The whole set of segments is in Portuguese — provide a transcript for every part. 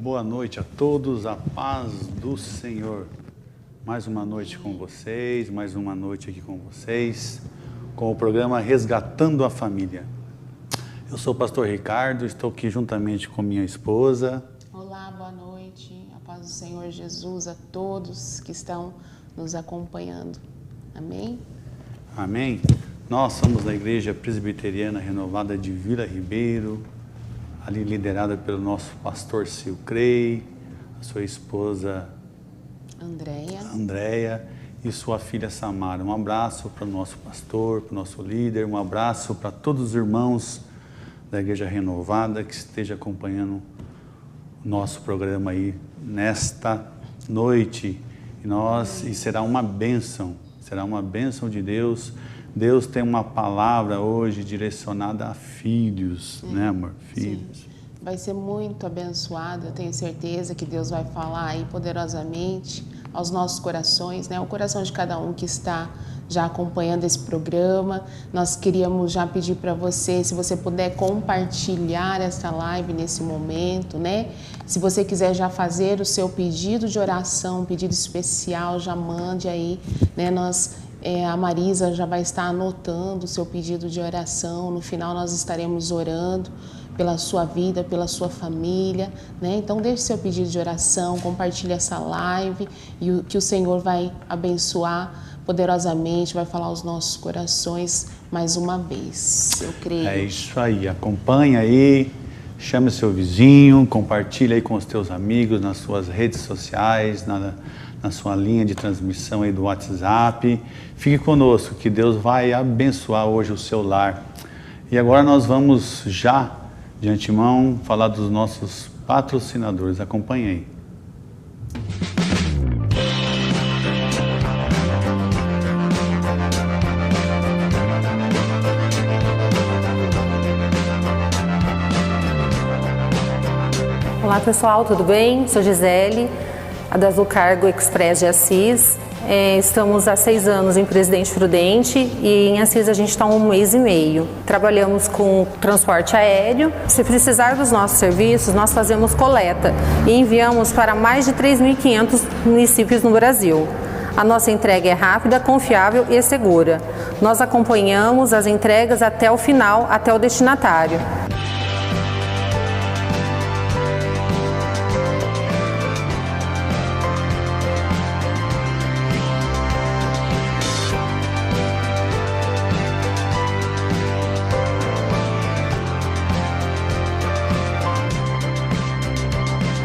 boa noite a todos, a paz do Senhor. Mais uma noite com vocês, mais uma noite aqui com vocês, com o programa Resgatando a Família. Eu sou o pastor Ricardo, estou aqui juntamente com minha esposa. Olá, boa noite, a paz do Senhor Jesus a todos que estão nos acompanhando. Amém? Amém? Nós somos da Igreja Presbiteriana Renovada de Vila Ribeiro, ali liderada pelo nosso pastor Silcrei, a sua esposa Andréia e sua filha Samara. Um abraço para o nosso pastor, para o nosso líder, um abraço para todos os irmãos da Igreja Renovada que estejam acompanhando o nosso programa aí nesta noite. E será uma bênção de Deus. Deus tem uma palavra hoje direcionada a filhos, né, amor? Filhos. Sim. Vai ser muito abençoado, eu tenho certeza que Deus vai falar aí poderosamente aos nossos corações, né? O coração de cada um que está já acompanhando esse programa. Nós queríamos já pedir para você, se você puder compartilhar essa live nesse momento, né? Se você quiser já fazer o seu pedido de oração, um pedido especial, já mande aí, né? A Marisa já vai estar anotando o seu pedido de oração. No final nós estaremos orando pela sua vida, pela sua família, né? Então deixe seu pedido de oração, compartilhe essa live e que o Senhor vai abençoar poderosamente, vai falar aos nossos corações mais uma vez, eu creio. É isso aí, acompanha aí, chame o seu vizinho, compartilha aí com os teus amigos nas suas redes sociais, na sua linha de transmissão aí do WhatsApp. Fique conosco, que Deus vai abençoar hoje o seu lar. E agora nós vamos já, de antemão, falar dos nossos patrocinadores. Acompanhe aí. Olá pessoal, tudo bem? Sou Gisele, a da Azul Cargo Express de Assis. Estamos há 6 anos em Presidente Prudente e em Assis a gente está há 1 mês e meio. Trabalhamos com transporte aéreo. Se precisar dos nossos serviços, nós fazemos coleta e enviamos para mais de 3.500 municípios no Brasil. A nossa entrega é rápida, confiável e segura. Nós acompanhamos as entregas até o final, até o destinatário.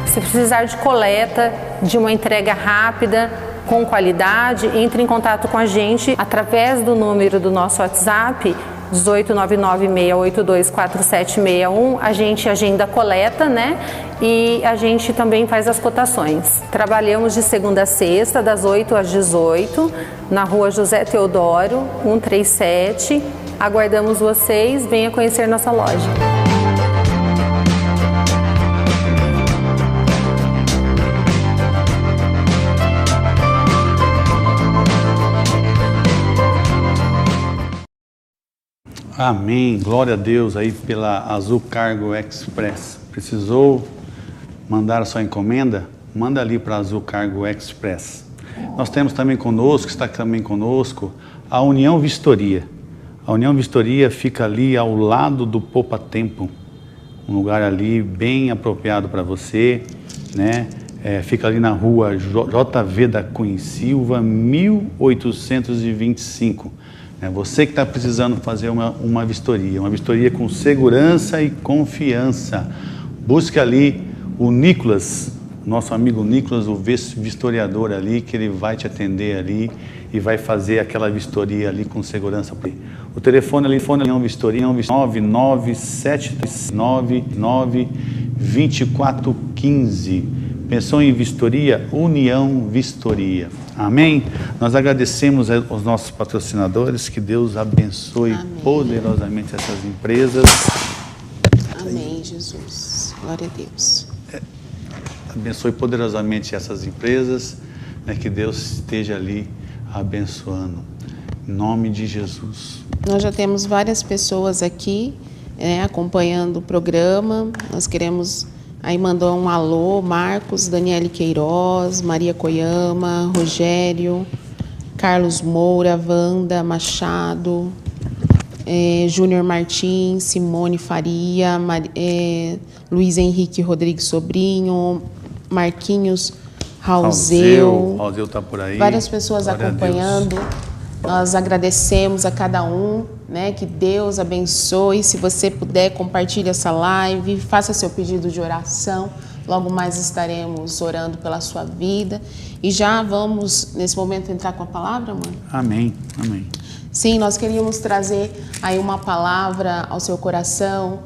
Se precisar de coleta, de uma entrega rápida, com qualidade, entre em contato com a gente através do número do nosso WhatsApp, 18996824761. A gente agenda a coleta, né? E a gente também faz as cotações. Trabalhamos de segunda a sexta, das 8 às 18, na rua José Teodoro, 137. Aguardamos vocês, venha conhecer nossa loja. Amém, glória a Deus aí pela Azul Cargo Express. Precisou mandar a sua encomenda? Manda ali para a Azul Cargo Express. Nós temos também conosco, está também conosco, a União Vistoria. A União Vistoria fica ali ao lado do Poupa Tempo, um lugar ali bem apropriado para você, né? Fica ali na rua JV da Cunha Silva, 1825. Você que está precisando fazer uma vistoria com segurança e confiança, busque ali o Nicolas, nosso amigo Nicolas, o vistoriador ali, que ele vai te atender ali e vai fazer aquela vistoria ali com segurança. O telefone ali, União Vistoria, 997992415. Pensou em vistoria? União Vistoria. Amém? Nós agradecemos aos nossos patrocinadores, que Deus abençoe poderosamente essas empresas. Amém, Jesus. Glória a Deus. Abençoe poderosamente essas empresas, né, que Deus esteja ali abençoando. Em nome de Jesus. Nós já temos várias pessoas aqui, acompanhando o programa. Nós queremos Aí mandou um alô, Marcos, Daniele Queiroz, Maria Coyama, Rogério, Carlos Moura, Wanda Machado, Júnior Martins, Simone Faria, Luiz Henrique Rodrigues Sobrinho, Marquinhos Rauzeu. Rauzeu está por aí. Várias pessoas Glória acompanhando. Nós agradecemos a cada um, né? Que Deus abençoe. Se você puder, compartilhe essa live, faça seu pedido de oração. Logo mais estaremos orando pela sua vida. E já vamos, nesse momento, entrar com a palavra, mãe? Amém, amém. Sim, nós queríamos trazer aí uma palavra ao seu coração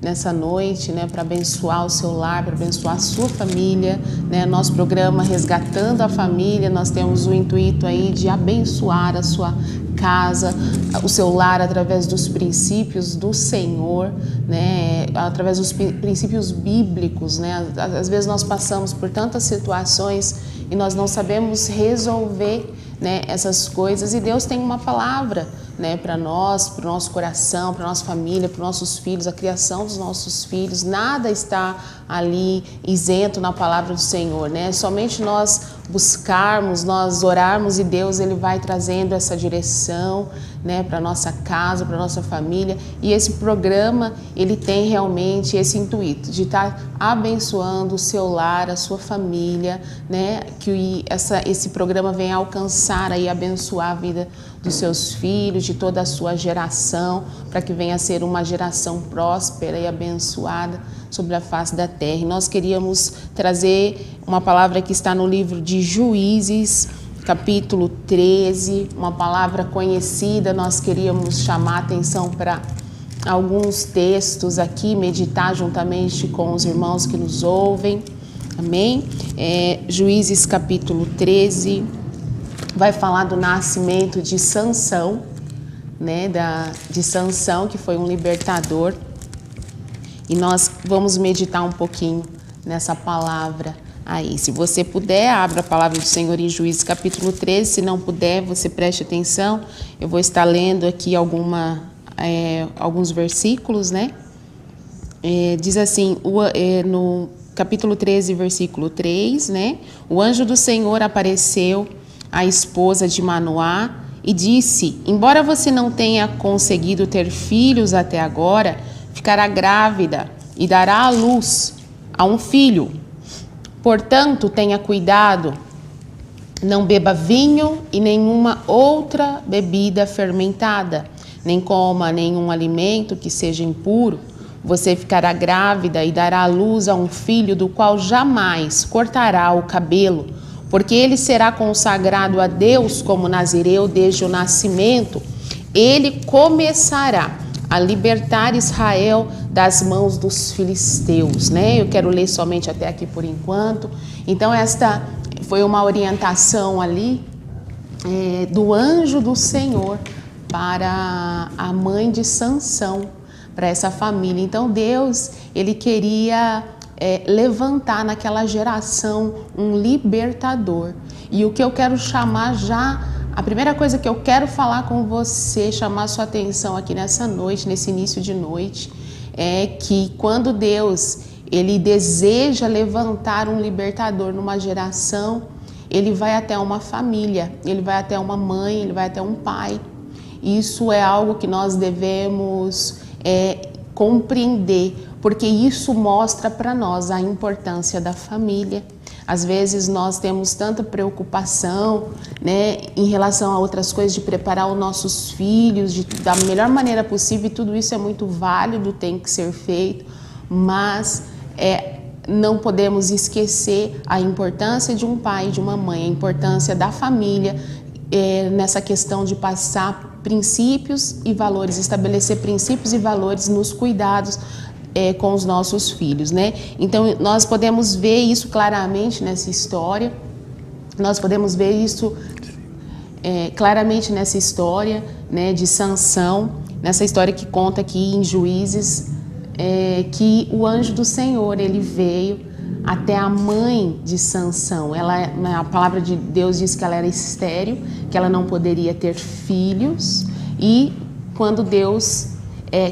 nessa noite, né, para abençoar o seu lar, para abençoar a sua família, né? Nosso programa Resgatando a Família, nós temos o intuito aí de abençoar a sua casa, o seu lar através dos princípios do Senhor, né? Através dos princípios bíblicos, né? Às vezes nós passamos por tantas situações e nós não sabemos resolver, né, essas coisas, e Deus tem uma palavra, né, para nós, para o nosso coração, para a nossa família, para os nossos filhos, a criação dos nossos filhos. Nada está ali isento na palavra do Senhor, né? Somente nós buscarmos, nós orarmos, e Deus ele vai trazendo essa direção, né, para nossa casa, para nossa família. E esse programa ele tem realmente esse intuito de estar abençoando o seu lar, a sua família, né? Que esse programa venha alcançar e abençoar a vida dos seus filhos, de toda a sua geração, para que venha a ser uma geração próspera e abençoada sobre a face da terra. E nós queríamos trazer uma palavra que está no livro de Juízes, capítulo 13, uma palavra conhecida. Nós queríamos chamar a atenção para alguns textos aqui, meditar juntamente com os irmãos que nos ouvem. Amém? Juízes, capítulo 13, vai falar do nascimento de Sansão, né? De Sansão, que foi um libertador. E nós vamos meditar um pouquinho nessa palavra aí. Se você puder, abra a palavra do Senhor em Juízes capítulo 13. Se não puder, você preste atenção. Eu vou estar lendo aqui alguns versículos, né? Diz assim, no capítulo 13, versículo 3, né? O anjo do Senhor apareceu à esposa de Manoá e disse: embora você não tenha conseguido ter filhos até agora, ficará grávida e dará à luz a um filho. Portanto, tenha cuidado, não beba vinho e nenhuma outra bebida fermentada, nem coma nenhum alimento que seja impuro. Você ficará grávida e dará à luz a um filho do qual jamais cortará o cabelo, porque ele será consagrado a Deus como nazireu desde o nascimento. Ele começará a libertar Israel das mãos dos filisteus, né? Eu quero ler somente até aqui por enquanto. Então esta foi uma orientação ali do anjo do Senhor para a mãe de Sansão, para essa família. Então Deus, ele queria levantar naquela geração um libertador. E o que eu quero chamar já, a primeira coisa que eu quero falar com você, chamar sua atenção aqui nessa noite, nesse início de noite, é que quando Deus, ele deseja levantar um libertador numa geração, ele vai até uma família, ele vai até uma mãe, ele vai até um pai. Isso é algo que nós devemos compreender, porque isso mostra para nós a importância da família. Às vezes nós temos tanta preocupação, né, em relação a outras coisas, de preparar os nossos filhos da melhor maneira possível, e tudo isso é muito válido, tem que ser feito, mas não podemos esquecer a importância de um pai e de uma mãe, a importância da família nessa questão de passar princípios e valores, estabelecer princípios e valores nos cuidados com os nossos filhos, né? Então nós podemos ver isso claramente nessa história. Nós podemos ver isso claramente nessa história, né, de Sansão, nessa história que conta aqui em Juízes, que o anjo do Senhor, ele veio até a mãe de Sansão. A palavra de Deus diz que ela era estéril, que ela não poderia ter filhos, e quando Deus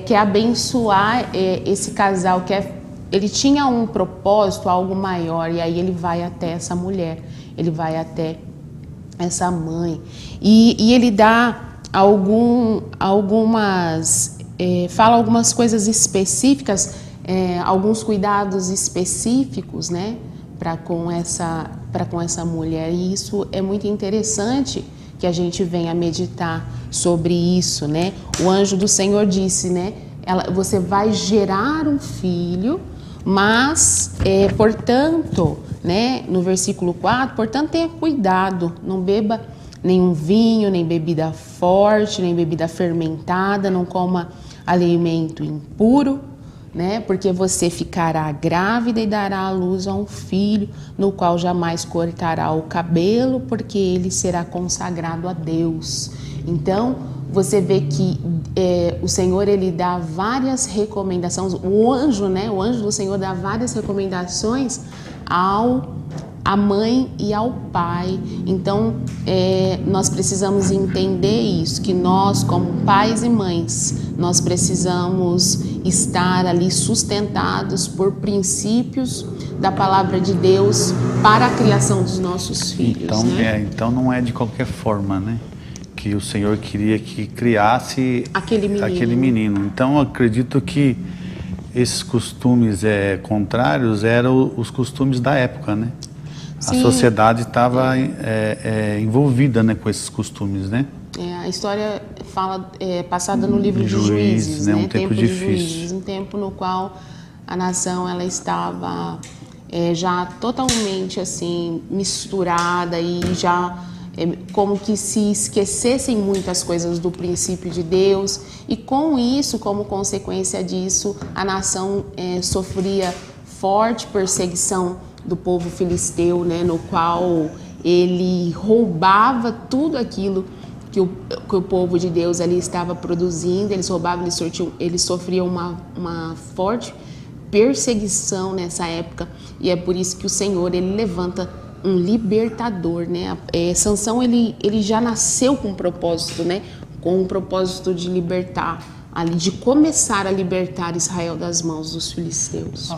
quer abençoar esse casal, quer ele tinha um propósito, algo maior, e aí ele vai até essa mulher, ele vai até essa mãe, e ele dá fala algumas coisas específicas, alguns cuidados específicos, né, para com essa mulher, e isso é muito interessante que a gente venha meditar sobre isso, né? O anjo do Senhor disse, né, você vai gerar um filho, mas, portanto, né, no versículo 4, portanto, tenha cuidado, não beba nenhum vinho, nem bebida forte, nem bebida fermentada, não coma alimento impuro, né, porque você ficará grávida e dará à luz a um filho, no qual jamais cortará o cabelo, porque ele será consagrado a Deus. Então, você vê que o Senhor, ele dá várias recomendações, o anjo do Senhor dá várias recomendações à mãe e ao pai. Então, nós precisamos entender isso, que nós, como pais e mães, nós precisamos estar ali sustentados por princípios da palavra de Deus para a criação dos nossos filhos. Então, né? Então não é de qualquer forma, né, que o Senhor queria que criasse aquele menino. Então, eu acredito que esses costumes contrários eram os costumes da época, né? Sim. A sociedade estava envolvida, né, com esses costumes, né? A história fala passada no livro de Juízes, né? Um tempo difícil. Juízes, um tempo no qual a nação ela estava já totalmente assim misturada e já como que se esquecessem muitas coisas do princípio de Deus, e com isso, como consequência disso, a nação sofria forte perseguição do povo filisteu, né, no qual ele roubava tudo aquilo que o povo de Deus ali estava produzindo. Eles roubavam, eles sofriam uma forte perseguição nessa época, e é por isso que o Senhor, ele levanta um libertador, né? Sansão, ele já nasceu com um propósito, né? Com um propósito de libertar, ali, de começar a libertar Israel das mãos dos filisteus.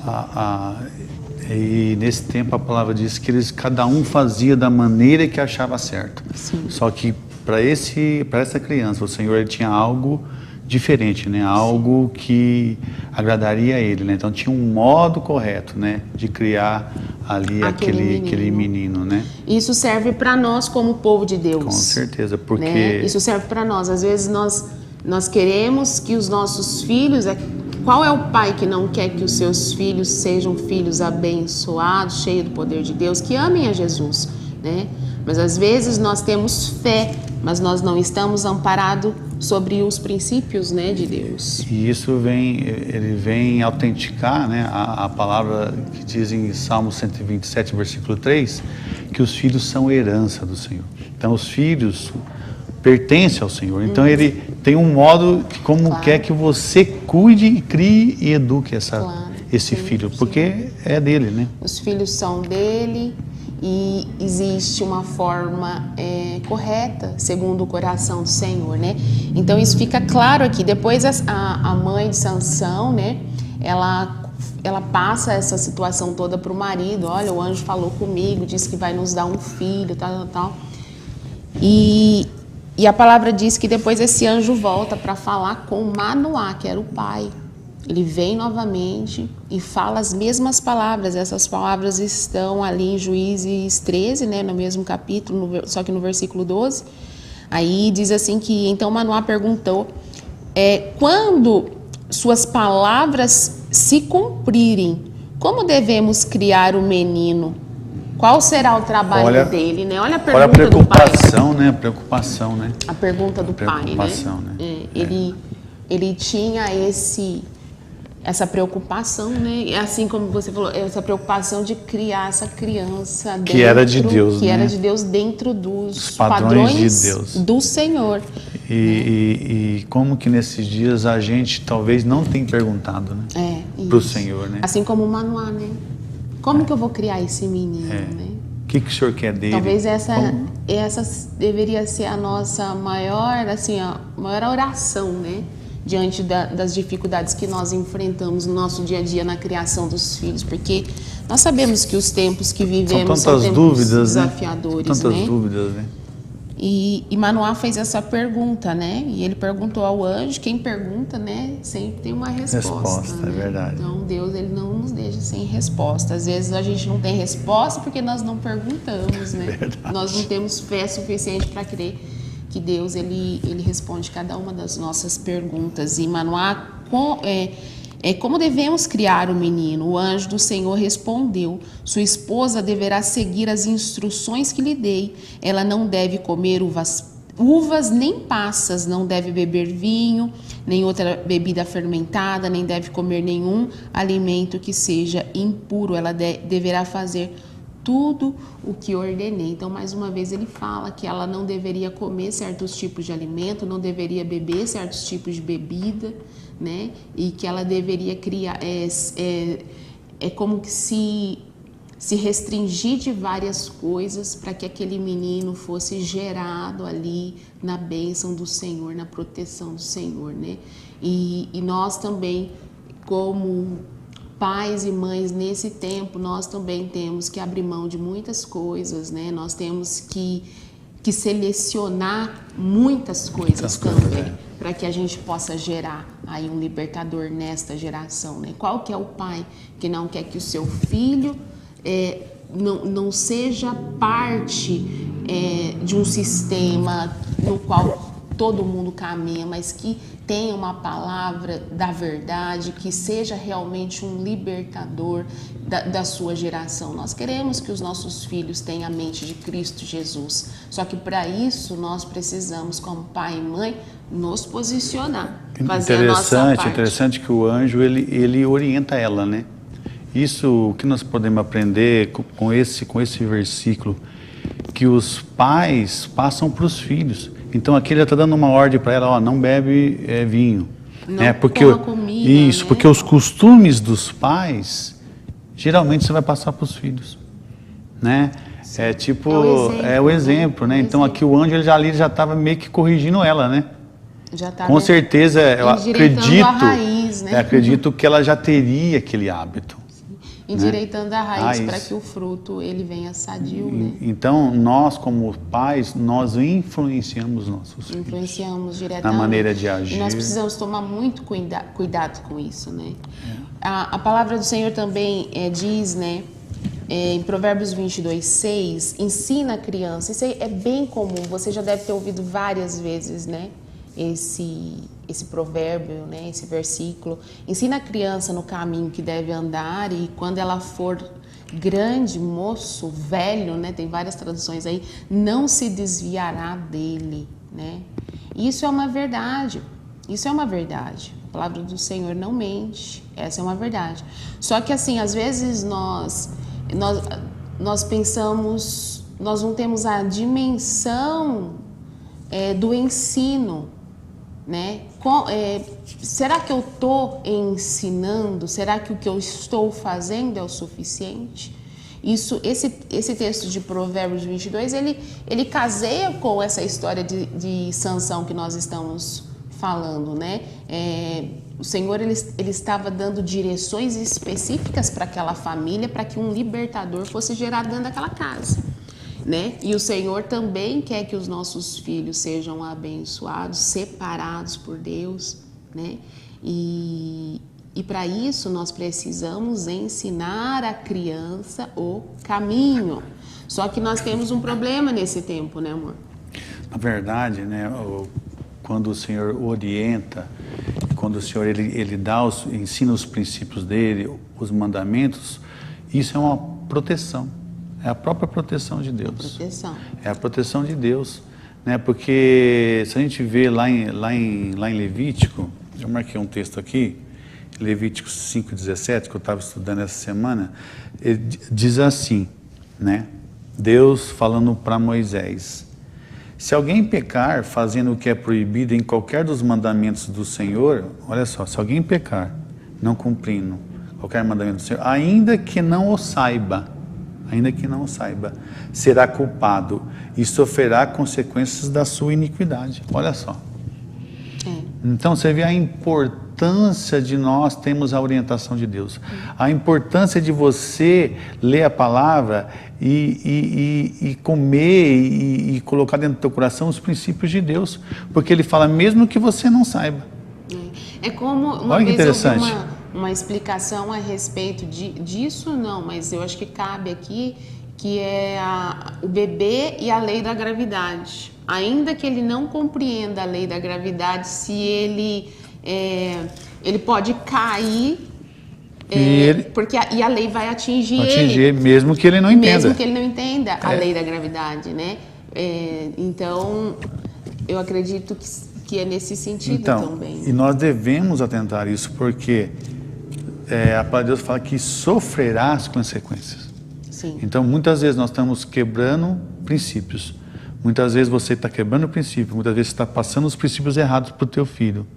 E nesse tempo a palavra diz que cada um fazia da maneira que achava certo. Sim. Só que para essa criança, o Senhor, ele tinha algo diferente, né? Algo que agradaria a ele, né? Então tinha um modo correto, né, de criar ali aquele menino, né? Isso serve para nós como povo de Deus. Com certeza, porque isso serve para nós. Às vezes nós queremos que os nossos filhos, qual é o pai que não quer que os seus filhos sejam filhos abençoados, cheios do poder de Deus, que amem a Jesus, né? Mas às vezes nós temos fé, mas nós não estamos amparados sobre os princípios, né, de Deus. E isso ele vem autenticar, né, a palavra que diz em Salmo 127, versículo 3, que os filhos são herança do Senhor. Então os filhos pertencem ao Senhor. Então ele tem um modo de como quer que você cuide, crie e eduque esse filho, porque é dele, né? Os filhos são dele. E existe uma forma correta, segundo o coração do Senhor, né? Então isso fica claro aqui. Depois a mãe de Sansão, né? Ela passa essa situação toda para o marido. Olha, o anjo falou comigo, disse que vai nos dar um filho, tal. E a palavra diz que depois esse anjo volta para falar com Manoá, que era o pai. Ele vem novamente e fala as mesmas palavras. Essas palavras estão ali em Juízes 13, né, no mesmo capítulo, só que no versículo 12. Aí diz assim que, então Manoá perguntou, quando suas palavras se cumprirem, como devemos criar o menino? Qual será o trabalho dele, né? Olha a pergunta do pai. Né? Preocupação, né? A pergunta do pai, né? Ele tinha essa preocupação, né? Assim como você falou, essa preocupação de criar essa criança dentro, que era de Deus, que né? era de Deus, dentro dos padrões de Deus, do Senhor. E como que nesses dias a gente talvez não tenha perguntado, né? Para o Senhor, né? Assim como o Manoá, né? Como que eu vou criar esse menino, né? O que o Senhor quer dele? Talvez essa deveria ser a nossa maior oração, né? diante das dificuldades que nós enfrentamos no nosso dia a dia na criação dos filhos, porque nós sabemos que os tempos que vivemos são tempos dúvidas, desafiadores, né? Tantas dúvidas, né? E Manoá fez essa pergunta, né? E ele perguntou ao anjo. Quem pergunta, né, sempre tem uma resposta, né? É verdade. Então Deus, ele não nos deixa sem resposta. Às vezes a gente não tem resposta porque nós não perguntamos, né? Verdade. Nós não temos fé suficiente para crer que Deus ele responde cada uma das nossas perguntas. E Manoá, como devemos criar o menino? O anjo do Senhor respondeu: sua esposa deverá seguir as instruções que lhe dei. Ela não deve comer uvas nem passas, não deve beber vinho, nem outra bebida fermentada, nem deve comer nenhum alimento que seja impuro. Ela deverá fazer tudo o que ordenei. Então, mais uma vez, ele fala que ela não deveria comer certos tipos de alimento, não deveria beber certos tipos de bebida, né? E que ela deveria criar, como que se restringir de várias coisas para que aquele menino fosse gerado ali na bênção do Senhor, na proteção do Senhor, né? E nós também, como pais e mães nesse tempo, nós também temos que abrir mão de muitas coisas, né? Nós temos que selecionar muitas coisas também, para que a gente possa gerar aí um libertador nesta geração, né? Qual que é o pai que não quer que o seu filho não seja parte de um sistema no qual todo mundo caminha, mas que tenha uma palavra da verdade, que seja realmente um libertador da sua geração. Nós queremos que os nossos filhos tenham a mente de Cristo Jesus, só que para isso nós precisamos, como pai e mãe, nos posicionar, fazer a nossa parte. Interessante que o anjo ele orienta ela, né? Isso que nós podemos aprender com esse versículo, que os pais passam para os filhos. Então aqui ele está dando uma ordem para ela, ó, não bebe vinho. Não porque coma comida, isso, né? porque os costumes dos pais, geralmente você vai passar para os filhos, né? Sim. É o exemplo, né? Então aqui o anjo ele já estava meio que corrigindo ela, né? Já tá com certeza, eu acredito, a raiz, né? Acredito que ela já teria aquele hábito. Endireitando a raiz para que o fruto ele venha sadio, né? Então, nós como pais, nós influenciamos nossos filhos. Influenciamos diretamente. Na maneira de agir. E nós precisamos tomar muito cuidado com isso, né? A palavra do Senhor também diz, né? Em Provérbios 22:6, ensina a criança. Isso aí é bem comum, você já deve ter ouvido várias vezes, né? Esse provérbio, né, esse versículo. Ensina a criança no caminho que deve andar e quando ela for grande, moço, velho, né, tem várias traduções aí, não se desviará dele, né? Isso é uma verdade. Isso é uma verdade. A palavra do Senhor não mente. Essa é uma verdade. Só que assim, às vezes nós pensamos, nós não temos a dimensão do ensino, né? Será que eu estou ensinando? Será que o que eu estou fazendo é o suficiente? Esse texto de Provérbios 22, ele caseia com essa história de Sansão que nós estamos falando, né? O Senhor ele estava dando direções específicas para aquela família, para que um libertador fosse gerado dentro daquela casa, né? E o Senhor também quer que os nossos filhos sejam abençoados, separados por Deus, né? E para isso nós precisamos ensinar a criança o caminho. Só que nós temos um problema nesse tempo, né, amor? Na verdade, né, quando o Senhor orienta, quando o Senhor ele ensina os princípios dele, os mandamentos, isso é uma proteção. É a própria proteção de Deus. É a proteção de Deus, né? Porque se a gente vê lá em Levítico, eu marquei um texto aqui, Levítico 5:17, que eu estava estudando essa semana, ele diz assim, né? Deus falando para Moisés: se alguém pecar fazendo o que é proibido em qualquer dos mandamentos do Senhor, olha só, se alguém pecar, não cumprindo qualquer mandamento do Senhor, ainda que não o saiba, será culpado e sofrerá consequências da sua iniquidade. Olha só. Então você vê a importância de nós termos a orientação de Deus. A importância de você ler a palavra e comer e colocar dentro do teu coração os princípios de Deus. Porque Ele fala mesmo que você não saiba. É como uma Olha que vez eu vi interessante. uma explicação a respeito disso, não, mas eu acho que cabe aqui, que é o bebê e a lei da gravidade. Ainda que ele não compreenda a lei da gravidade, se ele pode cair, porque a lei vai atingir ele. Mesmo que ele não entenda. Mesmo que ele não entenda a lei da gravidade, né? Então, eu acredito que é nesse sentido também. E nós devemos atentar isso, porque a palavra de Deus fala que sofrerá as consequências. Sim. Então, muitas vezes nós estamos quebrando princípios. Muitas vezes você está quebrando o princípio, muitas vezes você está passando os princípios errados para o teu filho.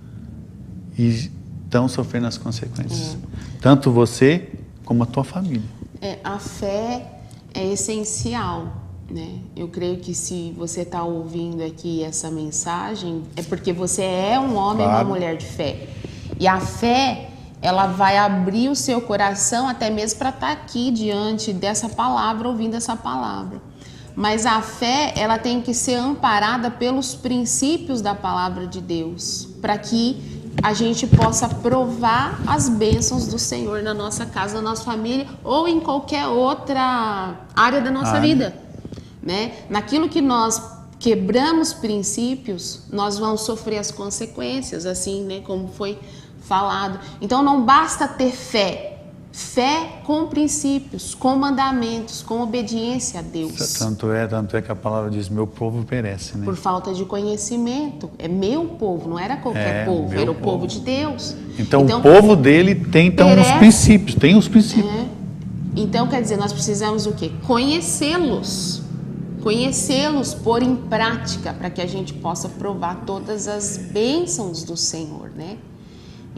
E estão sofrendo as consequências. Tanto você como a tua família. A fé é essencial, né? Eu creio que se você está ouvindo aqui essa mensagem, é porque você é um homem ou uma mulher de fé. E a fé, ela vai abrir o seu coração até mesmo para estar aqui diante dessa palavra, ouvindo essa palavra. Mas a fé, ela tem que ser amparada pelos princípios da palavra de Deus, para que a gente possa provar as bênçãos do Senhor na nossa casa, na nossa família ou em qualquer outra área da nossa vida, né? Naquilo que nós quebramos princípios, nós vamos sofrer as consequências, assim, né, como foi falado. Então não basta ter fé com princípios, com mandamentos, com obediência a Deus. Tanto é que a palavra diz, meu povo perece, né? Por falta de conhecimento. É meu povo, não era qualquer povo, era o povo de Deus. Então o povo dele tem os princípios, tem os princípios. Então, quer dizer, nós precisamos o quê? Conhecê-los, pôr em prática, para que a gente possa provar todas as bênçãos do Senhor, né?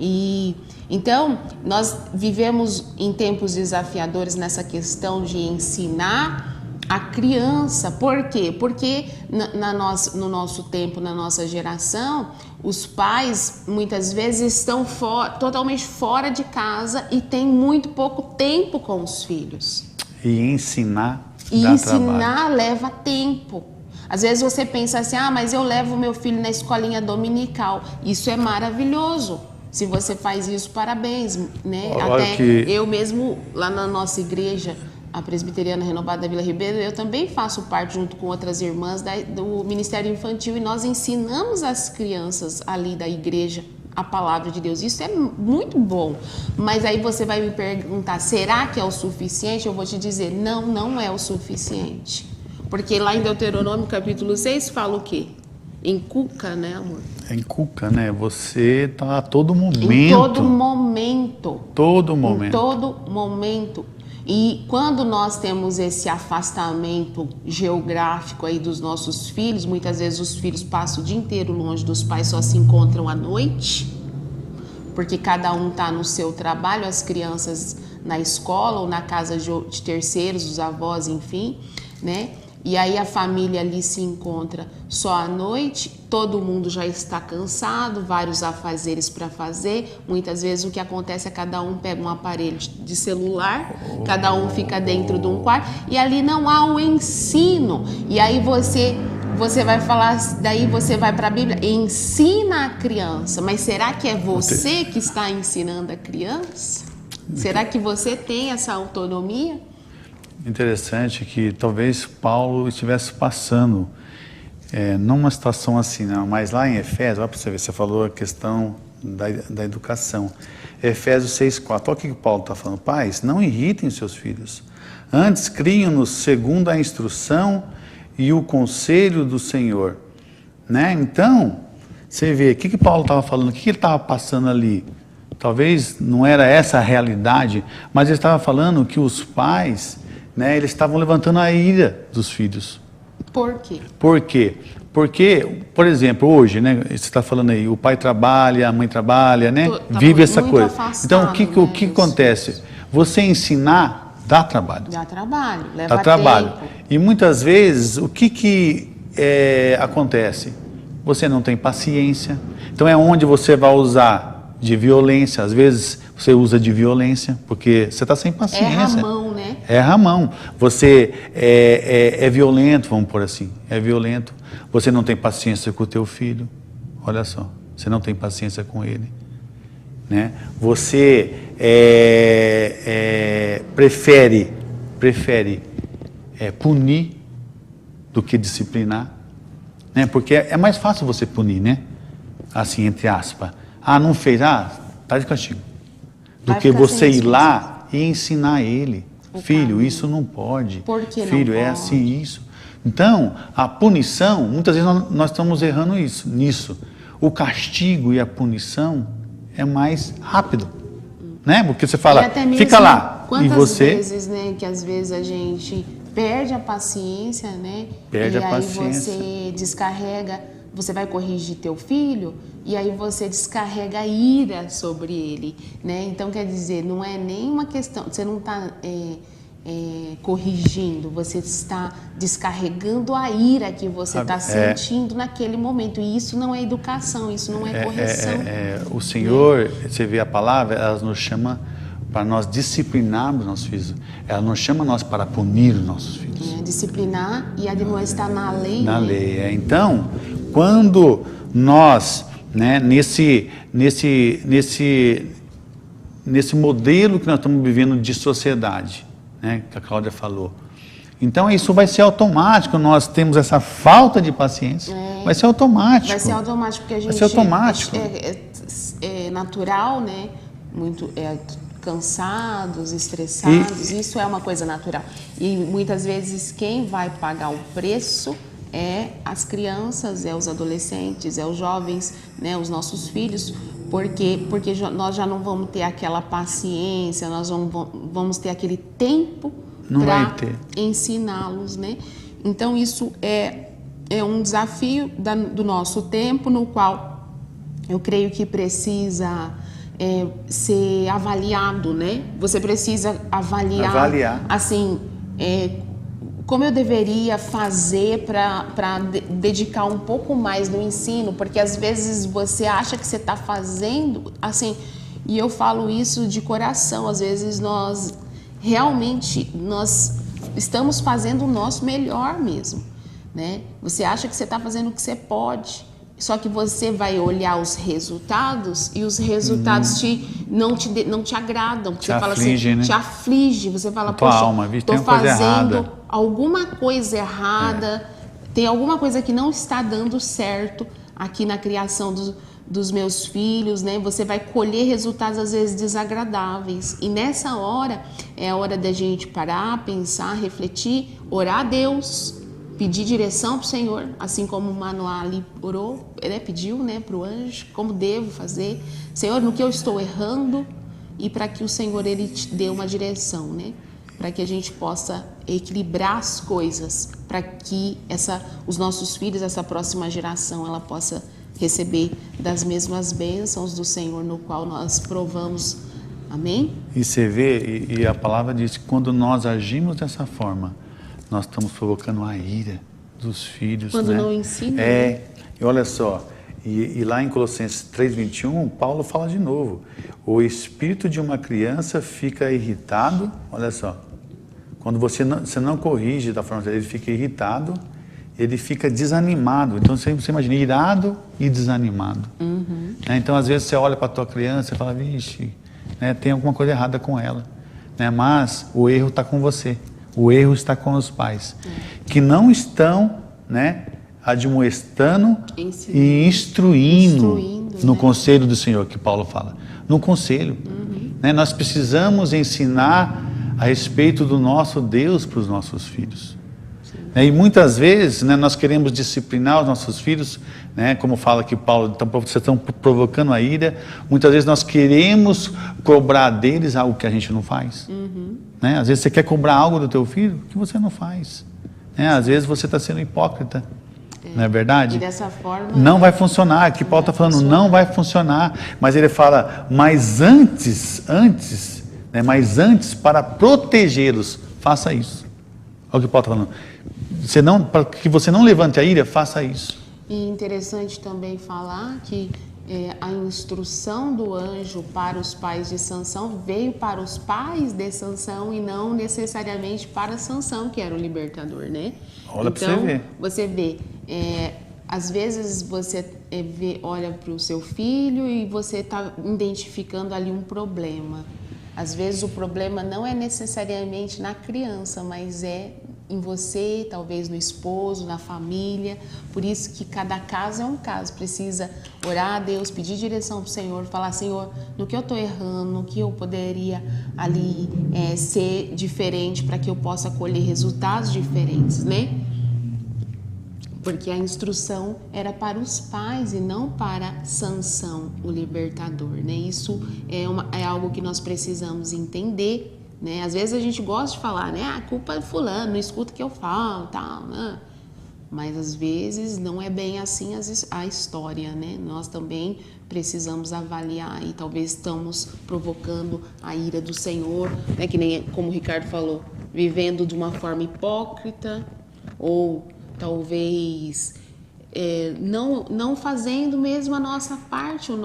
E então nós vivemos em tempos desafiadores nessa questão de ensinar a criança. Por quê? Porque no nosso tempo, na nossa geração, os pais muitas vezes estão totalmente fora de casa e têm muito pouco tempo com os filhos. E ensinar trabalho. Leva tempo. Às vezes você pensa assim, mas eu levo meu filho na escolinha dominical. Isso é maravilhoso. Se você faz isso, parabéns, né? Eu mesmo, lá na nossa igreja, a Presbiteriana Renovada da Vila Ribeiro, eu também faço parte, junto com outras irmãs, do Ministério Infantil, e nós ensinamos as crianças ali da igreja a palavra de Deus. Isso é muito bom. Mas aí você vai me perguntar, será que é o suficiente? Eu vou te dizer, não é o suficiente. Porque lá em Deuteronômio, capítulo 6, fala o quê? Inculca, né, amor? Inculca, né? Você está a todo momento. Em todo momento. Todo momento. Em todo momento. E quando nós temos esse afastamento geográfico aí dos nossos filhos, muitas vezes os filhos passam o dia inteiro longe dos pais, só se encontram à noite, porque cada um está no seu trabalho, as crianças na escola ou na casa de terceiros, os avós, enfim, né? E aí a família ali se encontra só à noite, todo mundo já está cansado, vários afazeres para fazer. Muitas vezes o que acontece é cada um pega um aparelho de celular, cada um fica dentro de um quarto e ali não há o ensino. E aí você vai falar, daí você vai para a Bíblia, ensina a criança, mas será que é você que está ensinando a criança? Será que você tem essa autonomia? Interessante que talvez Paulo estivesse passando numa situação assim, não, mas lá em Efésios, olha para você ver, você falou a questão da educação. Efésios 6,4, olha o que Paulo está falando. Pais, não irritem os seus filhos, antes criem-nos segundo a instrução e o conselho do Senhor. Né? Então, você vê, o que Paulo estava falando, o que ele estava passando ali? Talvez não era essa a realidade, mas ele estava falando que os pais, né, eles estavam levantando a ira dos filhos. Por quê? Por quê? Porque, por exemplo, hoje, né, você está falando aí, o pai trabalha, a mãe trabalha, né, vive essa coisa. Então, o que acontece? Você ensinar dá trabalho. Dá trabalho, leva dá trabalho. tempo. E muitas vezes, o que acontece? você não tem paciência. Então é onde você vai usar de violência. Às vezes você usa de violência, porque você está sem paciência. Erra a mão, né? Erra a mão. Você é violento, vamos por assim. É violento. Você não tem paciência com o teu filho. Olha só, você não tem paciência com ele. Né? Você prefere punir do que disciplinar. Né? Porque é mais fácil você punir, né? Assim, entre aspas. Ah, não fez? Ah, tá de castigo. Do que você ir lá e ensinar ele. Filho, isso não pode. Por que Filho, não é pode? assim, isso. Então, a punição, muitas vezes nós estamos errando nisso. O castigo e a punição é mais rápido. Né? Porque você fala, E até mesmo, fica lá. Quantas E você... vezes, né, que às vezes a gente perde a paciência, né? Perde e a aí paciência. você descarrega, você vai corrigir teu filho e aí você descarrega a ira sobre ele, né? Então, quer dizer, não é nenhuma questão, você não está corrigindo, você está descarregando a ira que você está sentindo naquele momento. E isso não é educação, isso não é correção. O Senhor, você vê a palavra, ela nos chama para nós disciplinarmos nossos filhos. Ela não chama nós para punir os nossos filhos. Disciplinar e admoestar na lei. Na né? lei. Então, quando nós, né, nesse modelo que nós estamos vivendo de sociedade, né, que a Cláudia falou, então isso vai ser automático. Nós temos essa falta de paciência. Vai ser automático. Vai ser automático, porque a gente vai ser automático. É natural, né? Muito cansados, estressados, isso é uma coisa natural. E muitas vezes quem vai pagar o preço é as crianças, é os adolescentes, é os jovens, né, os nossos filhos, porque nós já não vamos ter aquela paciência, nós vamos ter aquele tempo para ensiná-los, né? Então isso é um desafio do nosso tempo, no qual eu creio que precisa ser avaliado, né? Você precisa avaliar. Assim, como eu deveria fazer para dedicar um pouco mais no ensino, porque às vezes você acha que você está fazendo, assim, e eu falo isso de coração, às vezes nós estamos fazendo o nosso melhor mesmo, né? Você acha que você está fazendo o que você pode, só que você vai olhar os resultados e os resultados não te agradam. Você fala aflige, assim, né? Te aflige. Você fala, tua poxa, alma, estou fazendo alguma coisa errada, tem alguma coisa que não está dando certo aqui na criação dos meus filhos, né? Você vai colher resultados às vezes desagradáveis. E nessa hora, é a hora da gente parar, pensar, refletir, orar a Deus, pedir direção para o Senhor, assim como o Manoá ali orou, pediu, né, para o anjo, como devo fazer, Senhor, no que eu estou errando, e para que o Senhor ele te dê uma direção, né, para que a gente possa equilibrar as coisas, para que os nossos filhos, essa próxima geração, ela possa receber das mesmas bênçãos do Senhor, no qual nós provamos. Amém? E você vê, e a palavra diz que quando nós agimos dessa forma, nós estamos provocando a ira dos filhos. Quando né? não ensina. E olha só, e lá em Colossenses 3:21, Paulo fala de novo. O espírito de uma criança fica irritado, olha só. Quando você não corrige da forma dele, ele fica irritado, ele fica desanimado. Então você imagina, irado e desanimado. Uhum. Então às vezes você olha para a tua criança e fala, vixe, né, tem alguma coisa errada com ela. Né? Mas o erro está com você. O erro está com os pais, que não estão, né, admoestando e instruindo no conselho do Senhor, que Paulo fala. No conselho. Né? Nós precisamos ensinar a respeito do nosso Deus para os nossos filhos. E muitas vezes, né, nós queremos disciplinar os nossos filhos, né, como fala aqui Paulo, vocês estão provocando a ira. Muitas vezes nós queremos cobrar deles algo que a gente não faz. Né? Às vezes você quer cobrar algo do teu filho que você não faz. Né? Às vezes você está sendo hipócrita. Não é verdade? E dessa forma... Não vai funcionar. Aqui Paulo está falando, não vai funcionar. Mas ele fala, mas antes, para protegê-los, faça isso. Olha o que Paulo está falando. Para que você não levante a ira, faça isso. E interessante também falar que a instrução do anjo para os pais de Sansão veio para os pais de Sansão e não necessariamente para Sansão, que era o libertador, né? Olha então, para você ver. Você vê, às vezes você olha para o seu filho e você está identificando ali um problema. Às vezes o problema não é necessariamente na criança, mas é em você, talvez no esposo, na família. Por isso que cada caso é um caso. Precisa orar a Deus, pedir direção para o Senhor, falar: Senhor, no que eu estou errando, no que eu poderia ali ser diferente para que eu possa colher resultados diferentes, né? Porque a instrução era para os pais e não para Sansão, o libertador, né? Isso é algo que nós precisamos entender, né? Às vezes a gente gosta de falar, né? A culpa é fulano, não escuta o que eu falo, tal, né? Mas às vezes não é bem assim a história, né? Nós também precisamos avaliar e talvez estamos provocando a ira do Senhor, né? Que nem como o Ricardo falou, vivendo de uma forma hipócrita ou talvez não fazendo mesmo a nossa parte, a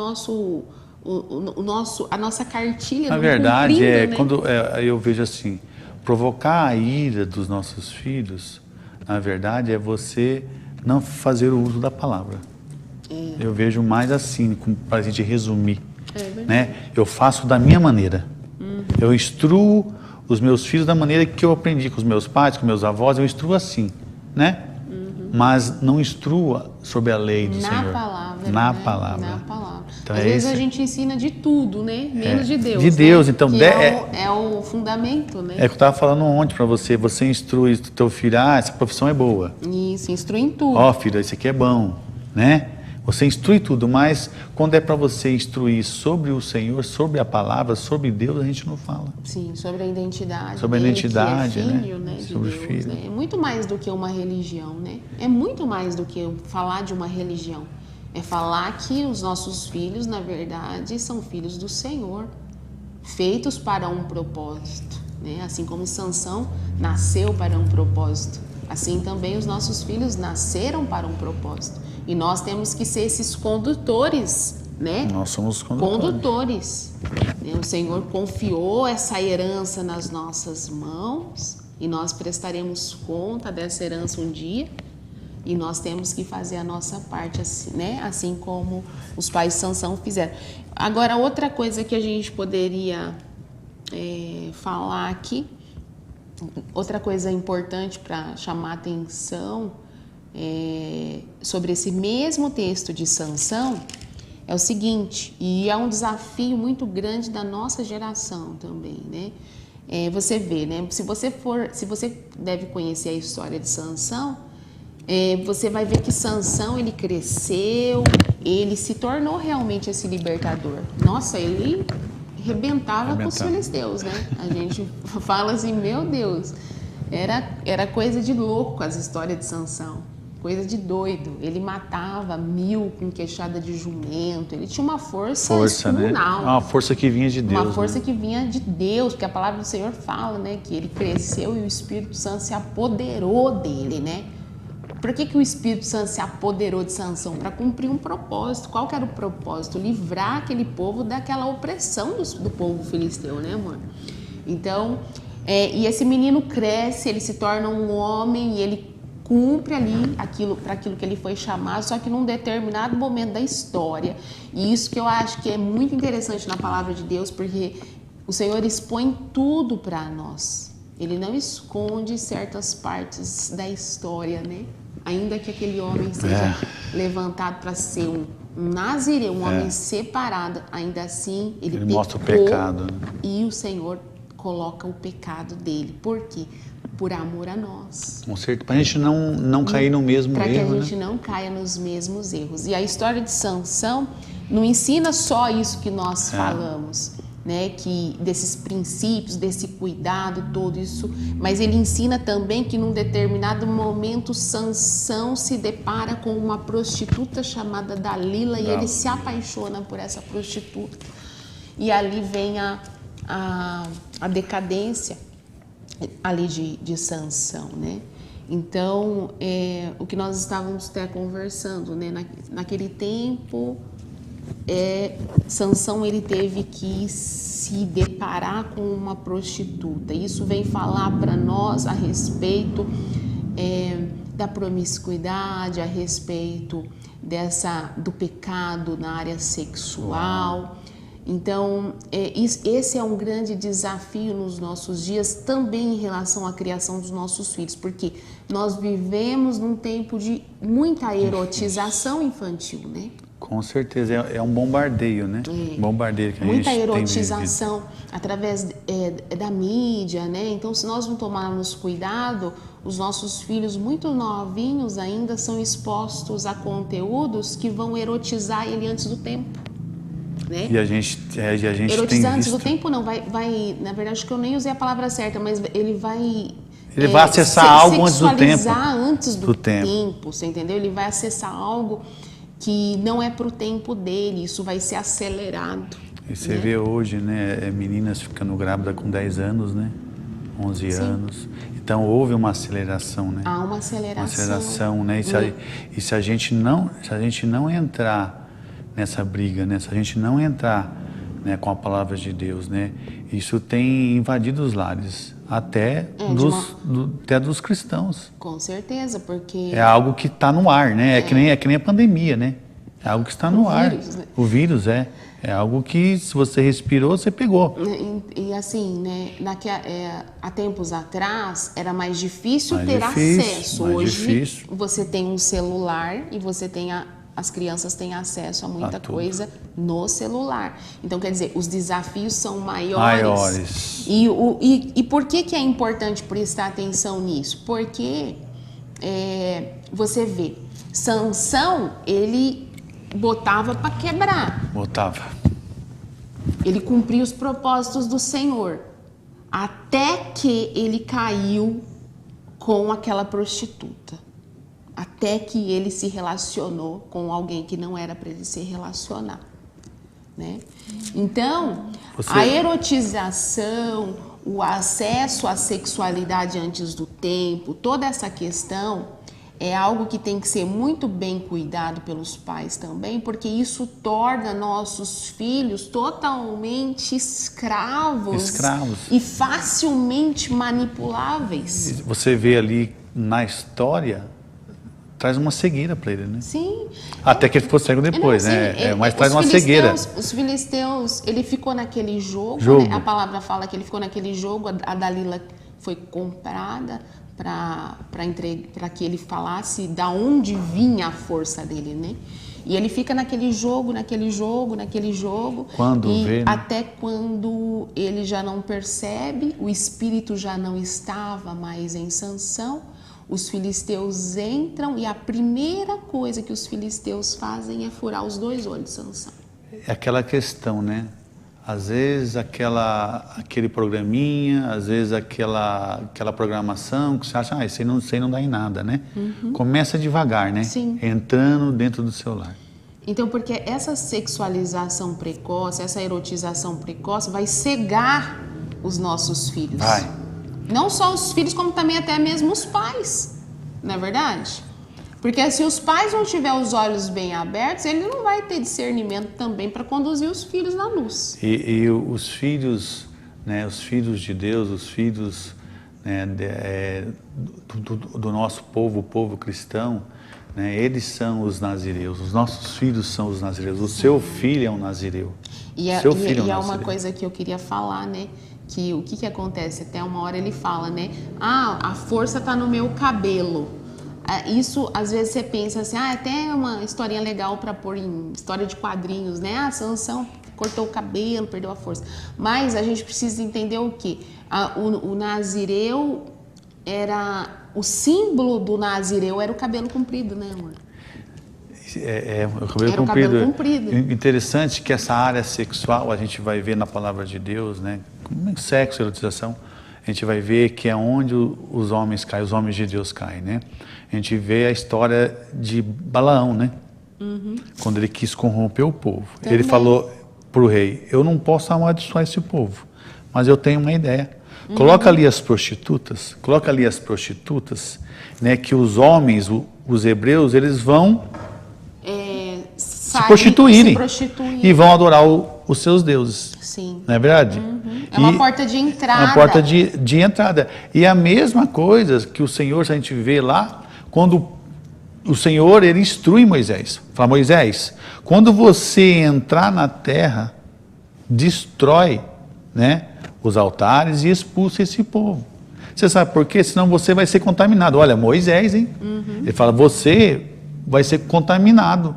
nossa cartilha. Na verdade, né? quando eu vejo assim, provocar a ira dos nossos filhos, na verdade, é você não fazer o uso da palavra. Eu vejo mais assim, para a gente resumir. Né? Eu faço da minha maneira. Eu instruo os meus filhos da maneira que eu aprendi com os meus pais, com meus avós, eu instruo assim, né? Mas não instrua sobre a lei do Senhor. Palavra, na né? palavra. Na palavra. Então, às vezes a gente ensina de tudo, né? Menos de Deus. De Deus, né? então. Que é o fundamento, né? É o que eu estava falando ontem para você. Você instrui o teu filho, essa profissão é boa. Isso, instrui em tudo. Ó, filho, isso aqui é bom, né? Você instrui tudo, mas quando é para você instruir sobre o Senhor, sobre a palavra, sobre Deus, a gente não fala. Sim, sobre a identidade. Sobre a identidade, que é filho, né? Sobre de Deus, filho. né? É muito mais do que uma religião, né? É muito mais do que falar de uma religião. É falar que os nossos filhos, na verdade, são filhos do Senhor, feitos para um propósito, né? Assim como Sansão nasceu para um propósito, assim também os nossos filhos nasceram para um propósito. E nós temos que ser esses condutores, né? Nós somos condutores. O Senhor confiou essa herança nas nossas mãos e nós prestaremos conta dessa herança um dia. E nós temos que fazer a nossa parte, assim, né? Assim como os pais de Sansão fizeram. Agora, outra coisa que a gente poderia falar aqui, outra coisa importante para chamar a atenção sobre esse mesmo texto de Sansão é o seguinte, e é um desafio muito grande da nossa geração também, né? Você vê, né? Se você deve conhecer a história de Sansão, você vai ver que Sansão, ele cresceu, ele se tornou realmente esse libertador. Nossa, ele arrebentava com os filisteus, né? A gente fala assim, meu Deus, era coisa de louco as histórias de Sansão. Coisa de doido. Ele matava 1000 com queixada de jumento. Ele tinha uma força descomunal. Né? Uma força que vinha de Deus. Uma força que vinha de Deus, porque a palavra do Senhor fala, né, que ele cresceu e o Espírito Santo se apoderou dele, né? Por que o Espírito Santo se apoderou de Sansão? Para cumprir um propósito. Qual que era o propósito? Livrar aquele povo daquela opressão do povo filisteu, né, amor? Então, e esse menino cresce, ele se torna um homem e ele cumpre ali para aquilo que ele foi chamado, só que num determinado momento da história. E isso que eu acho que é muito interessante na palavra de Deus, porque o Senhor expõe tudo para nós. Ele não esconde certas partes da história, né? Ainda que aquele homem seja levantado para ser um nazireu, um homem separado, ainda assim ele mostra o pecado. E o Senhor coloca o pecado dele. Por quê? Por amor a nós. Com certeza, para a gente não cair no mesmo erro. Para que a gente não caia nos mesmos erros. E a história de Sansão não ensina só isso que nós falamos, né? Que desses princípios, desse cuidado, todo isso, mas ele ensina também que num determinado momento Sansão se depara com uma prostituta chamada Dalila e ele se apaixona por essa prostituta. E ali vem a decadência ali de Sansão, né? Então, o que nós estávamos até conversando, né? Naquele tempo, Sansão ele teve que se deparar com uma prostituta. Isso vem falar para nós a respeito da promiscuidade, a respeito do pecado na área sexual. Então, esse é um grande desafio nos nossos dias, também em relação à criação dos nossos filhos, porque nós vivemos num tempo de muita erotização infantil, né? Com certeza, é um bombardeio, né? Bombardeio que a muita gente erotização através da mídia, né? Então, se nós não tomarmos cuidado, os nossos filhos muito novinhos ainda são expostos a conteúdos que vão erotizar ele antes do tempo. Né? E a gente erotizar tem antes visto... do tempo não, vai, na verdade acho que eu nem usei a palavra certa, mas ele vai acessar algo antes do tempo. Antes do tempo, você entendeu? Ele vai acessar algo que não é para o tempo dele, isso vai ser acelerado. E você vê hoje, né, meninas ficando grávidas com 10 anos, né, 11 Sim. anos. Então houve uma aceleração, né? Há uma aceleração. Uma aceleração, né? E se a gente não entrar nessa briga, né? Se a gente não entrar, né, com a palavra de Deus, né? Isso tem invadido os lares, até dos cristãos. Com certeza, porque... É algo que está no ar, né? É que nem a pandemia, né? É algo que está no ar. Vírus, né? O vírus é algo que, se você respirou, você pegou. E assim, né? Há tempos atrás, era mais difícil ter acesso. Hoje, você tem um celular e você tem as crianças têm acesso a muita coisa no celular. Então, quer dizer, os desafios são maiores. E por que é importante prestar atenção nisso? Porque você vê, Sansão, ele botava para quebrar. Botava. Ele cumpria os propósitos do Senhor. Até que ele caiu com aquela prostituta. Até que ele se relacionou com alguém que não era para ele se relacionar, né? Então, a erotização, o acesso à sexualidade antes do tempo, toda essa questão é algo que tem que ser muito bem cuidado pelos pais também, porque isso torna nossos filhos totalmente escravos. E facilmente manipuláveis. Você vê ali na história... traz uma cegueira para ele, né? Sim. Até que ele ficou cego depois, né? Mas traz uma cegueira. Os filisteus, ele ficou naquele jogo. Né? A palavra fala que ele ficou naquele jogo, a Dalila foi comprada para que ele falasse da onde vinha a força dele, né? E ele fica naquele jogo. Quando vê, né? Até quando ele já não percebe, o espírito já não estava mais em Sansão. Os filisteus entram e a primeira coisa que os filisteus fazem é furar os 2 olhos de Sansão. É aquela questão, né? Às vezes aquele programinha, às vezes aquela programação que você acha, isso aí não dá em nada, né? Começa devagar, né? Sim. Entrando dentro do seu lar. Então, porque essa sexualização precoce, essa erotização precoce vai cegar os nossos filhos. Vai. Não só os filhos, como também até mesmo os pais, não é verdade? Porque se os pais não tiverem os olhos bem abertos, ele não vai ter discernimento também para conduzir os filhos na luz. E os filhos, né, os filhos de Deus, os filhos, né, do nosso povo, o povo cristão, né, eles são os nazireus, os nossos filhos são os nazireus, o seu filho é um nazireu. E é uma coisa que eu queria falar, né? Que o que acontece? Até uma hora ele fala, né? A força tá no meu cabelo. Isso, às vezes, você pensa assim, até uma historinha legal para pôr em história de quadrinhos, né? Sansão cortou o cabelo, perdeu a força. Mas a gente precisa entender o quê? O nazireu o símbolo do nazireu era o cabelo comprido, né, amor? O cabelo comprido. Interessante que essa área sexual a gente vai ver na palavra de Deus, né? Como sexo, erotização, a gente vai ver que é onde os homens caem, os homens de Deus caem, né? A gente vê a história de Balaão, né? Quando ele quis corromper o povo. Também. Ele falou para o rei, eu não posso amaldiçoar esse povo, mas eu tenho uma ideia. Coloca ali as prostitutas, né, que os homens, os hebreus, eles vão se prostituírem e vão adorar os seus deuses. Sim. Não é verdade? É uma porta de entrada. É uma porta de entrada. E a mesma coisa que o Senhor, se a gente vê lá, quando o Senhor, ele instrui Moisés. Fala, Moisés, quando você entrar na terra, destrói, né, os altares e expulsa esse povo. Você sabe por quê? Senão você vai ser contaminado. Olha, Moisés, hein? Ele fala, você vai ser contaminado,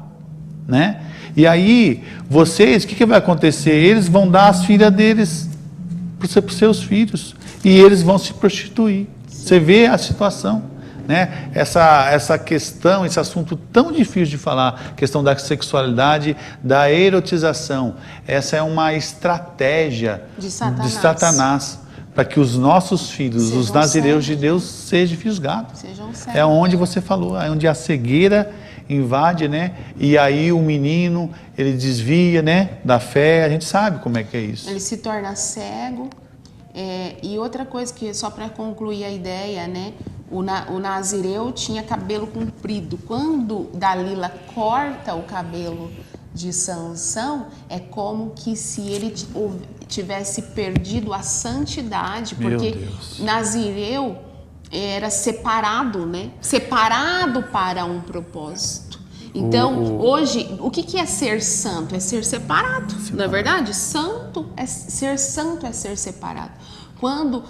né? E aí, vocês, o que vai acontecer? Eles vão dar as filhas deles para os seus filhos. E eles vão se prostituir. Você vê a situação, né? Essa questão, esse assunto tão difícil de falar, questão da sexualidade, da erotização. Essa é uma estratégia de Satanás para que os nossos filhos, sejam os nazireus de Deus, sejam fisgados. É onde você falou, é onde a cegueira invade, né? E aí o menino, ele desvia, né, da fé. A gente sabe como é que é isso. Ele se torna cego. E outra coisa que, só para concluir a ideia, né? O nazireu tinha cabelo comprido. Quando Dalila corta o cabelo de Sansão, é como que se ele tivesse perdido a santidade, porque nazireu era separado, né? Separado para um propósito. Então, hoje, o que é ser santo? É ser separado, não é verdade? Santo é ser separado. Quando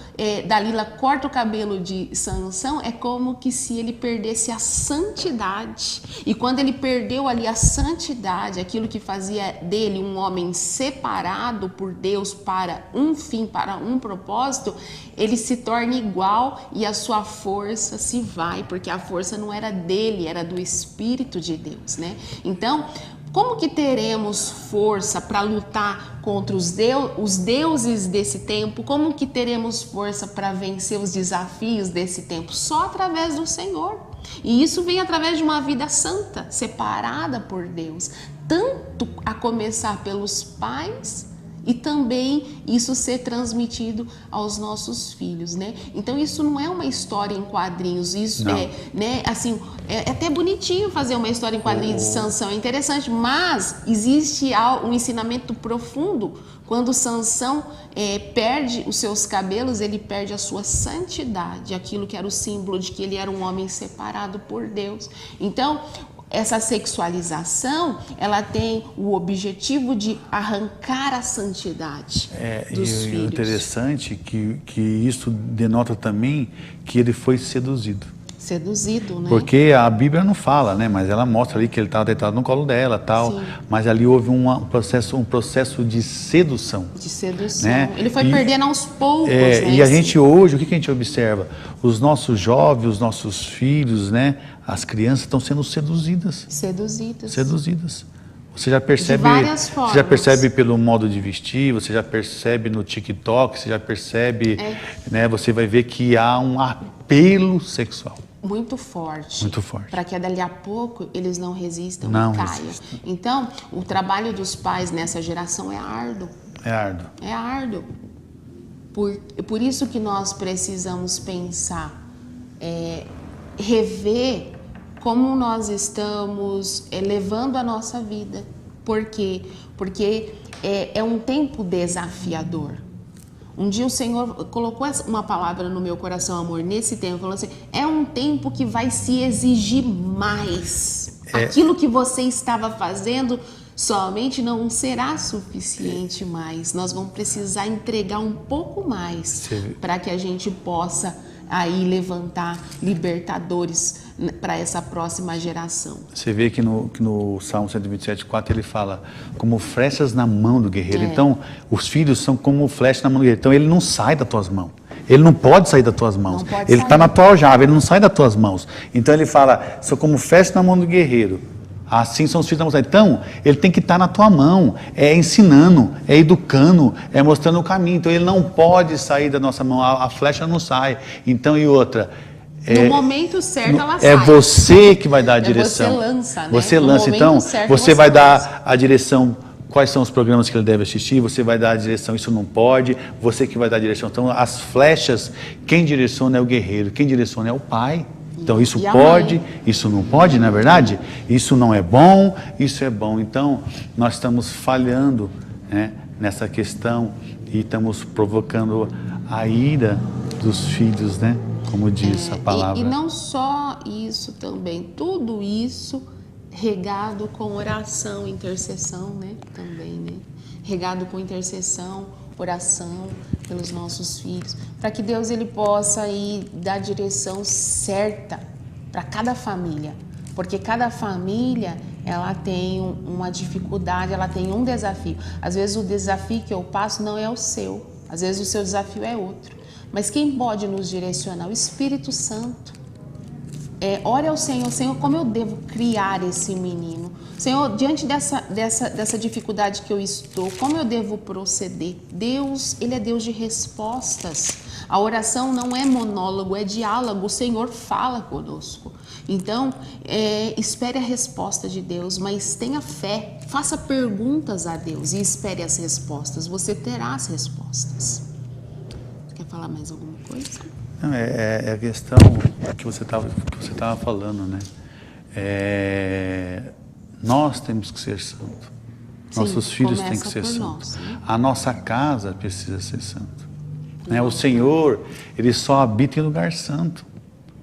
Dalila corta o cabelo de Sansão, é como que se ele perdesse a santidade. E quando ele perdeu ali a santidade, aquilo que fazia dele um homem separado por Deus para um fim, para um propósito, ele se torna igual e a sua força se vai, porque a força não era dele, era do Espírito de Deus, né? Então, como que teremos força para lutar contra os deuses desse tempo? Como que teremos força para vencer os desafios desse tempo? Só através do Senhor. E isso vem através de uma vida santa, separada por Deus. Tanto a começar pelos pais e também isso ser transmitido aos nossos filhos, né? Então isso não é uma história em quadrinhos, isso né, assim, é até bonitinho fazer uma história em quadrinhos de Sansão, é interessante, mas existe um ensinamento profundo. Quando Sansão perde os seus cabelos, ele perde a sua santidade, aquilo que era o símbolo de que ele era um homem separado por Deus. Então, essa sexualização, ela tem o objetivo de arrancar a santidade dos filhos. E o interessante que isso denota também que ele foi seduzido. Seduzido, né? Porque a Bíblia não fala, né? Mas ela mostra ali que ele estava deitado no colo dela, tal. Sim. Mas ali houve um processo de sedução. De sedução. Né? Ele foi perdendo aos poucos, né? E a gente hoje, o que a gente observa? Os nossos jovens, os nossos filhos, né? As crianças estão sendo seduzidas. Seduzidas. Você já percebe, de várias formas. Você já percebe pelo modo de vestir, você já percebe no TikTok, você já percebe, né? Você vai ver que há um apelo sexual. Muito forte. Muito forte. Para que dali a pouco eles não resistam e caiam. Então, o trabalho dos pais nessa geração é árduo. É árduo. Por isso que nós precisamos pensar, rever como nós estamos levando a nossa vida. Por quê? Porque é um tempo desafiador. Um dia o Senhor colocou uma palavra no meu coração, amor, nesse tempo, falou assim, é um tempo que vai se exigir mais. Aquilo que você estava fazendo somente não será suficiente mais. Nós vamos precisar entregar um pouco mais para que a gente possa aí levantar libertadores para essa próxima geração. Você vê que no Salmo 127:4 ele fala como flechas na mão do guerreiro. Então, os filhos são como flechas na mão do guerreiro. Então, ele não sai das tuas mãos. Ele não pode sair das tuas mãos. Ele está na tua aljava, ele não sai das tuas mãos. Então, ele fala, são como flechas na mão do guerreiro. Assim são os filhos da moça. Então, ele tem que estar na tua mão, ensinando, educando, mostrando o caminho. Então, ele não pode sair da nossa mão, a flecha não sai. Então, e outra... No momento certo ela sai. É você que vai dar a direção. Você lança, né? Você lança. Então, você vai dar a direção quais são os programas que ele deve assistir, você vai dar a direção, isso não pode, você que vai dar a direção. Então, as flechas, quem direciona é o guerreiro, quem direciona é o pai. Então, isso pode, isso não pode, não é verdade? Isso não é bom, isso é bom. Então, nós estamos falhando, né, nessa questão e estamos provocando a ira dos filhos, né? Como diz a palavra. E não só isso também, tudo isso regado com oração, intercessão, né? Também, né? Regado com intercessão, oração pelos nossos filhos, para que Deus ele possa aí dar a direção certa para cada família, porque cada família ela tem uma dificuldade, ela tem um desafio. Às vezes o desafio que eu passo não é o seu, às vezes o seu desafio é outro. Mas quem pode nos direcionar? O Espírito Santo. Ore ao Senhor, Senhor, como eu devo criar esse menino? Senhor, diante dessa dificuldade que eu estou, como eu devo proceder? Deus, Ele é Deus de respostas. A oração não é monólogo, é diálogo. O Senhor fala conosco. Então, espere a resposta de Deus, mas tenha fé. Faça perguntas a Deus e espere as respostas. Você terá as respostas. Quer falar mais alguma coisa? Não, é a questão que você estava falando, né? Nós temos que ser santos. Nossos filhos têm que ser santos. Né? A nossa casa precisa ser santa. Né? O Senhor, Ele só habita em lugar santo.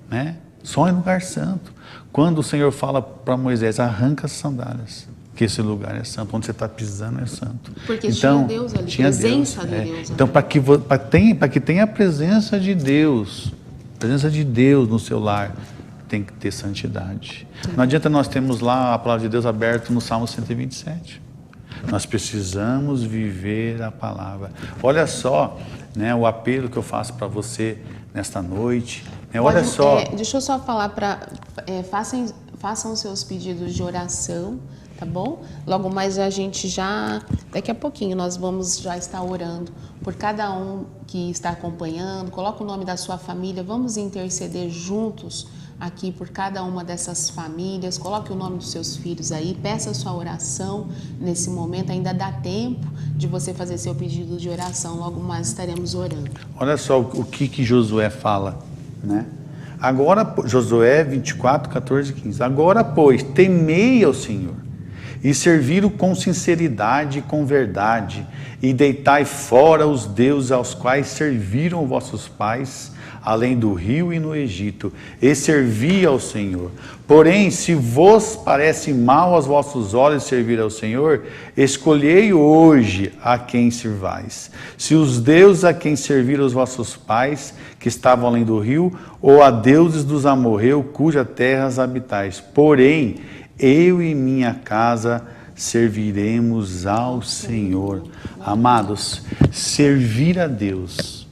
Né? Só em lugar santo. Quando o Senhor fala para Moisés, arranca as sandálias, que esse lugar é santo, onde você está pisando é santo. Porque então, tinha Deus ali, presença de Deus. Então, para que tenha a presença de Deus no seu lar, tem que ter santidade. Não adianta nós termos lá a palavra de Deus aberta no Salmo 127. Nós precisamos viver a palavra. Olha só, né, o apelo que eu faço para você nesta noite. Olha só. Deixa eu só falar façam os seus pedidos de oração, tá bom? Logo mais a gente daqui a pouquinho nós vamos já estar orando por cada um que está acompanhando. Coloca o nome da sua família, vamos interceder juntos aqui por cada uma dessas famílias. Coloque o nome dos seus filhos aí, peça a sua oração nesse momento. Ainda dá tempo de você fazer seu pedido de oração, logo mais estaremos orando. Olha só o que Josué fala, né? Agora, Josué 24, 14 e 15. Agora, pois, temei ao Senhor e servi-o com sinceridade e com verdade, e deitai fora os deuses aos quais serviram vossos pais, além do rio e no Egito, e servi ao Senhor. Porém, se vos parece mal aos vossos olhos servir ao Senhor, escolhei hoje a quem servais. Se os deuses a quem serviram os vossos pais, que estavam além do rio, ou a deuses dos amorreus, cuja terras habitais. Porém, eu e minha casa serviremos ao Senhor. Amados, servir a Deus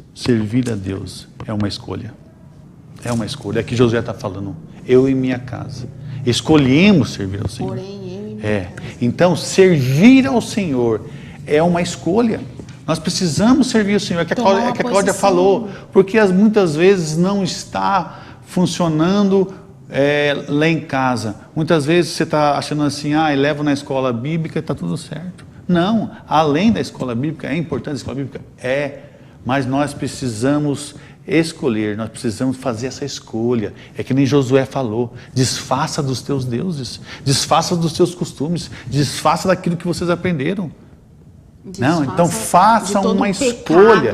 é uma escolha. É uma escolha. É que Josué está falando. Eu e minha casa. Escolhemos servir ao Senhor. Porém, eu e minha casa. Então, servir ao Senhor é uma escolha. Nós precisamos servir ao Senhor. É que a Cláudia falou. Porque muitas vezes não está funcionando lá em casa. Muitas vezes você está achando assim, levo na escola bíblica e está tudo certo. Não. Além da escola bíblica, é importante a escola bíblica? Mas nós precisamos escolher, nós precisamos fazer essa escolha. É que nem Josué falou, desfaça dos teus deuses, desfaça dos teus costumes, desfaça daquilo que vocês aprenderam. Não, então faça uma escolha,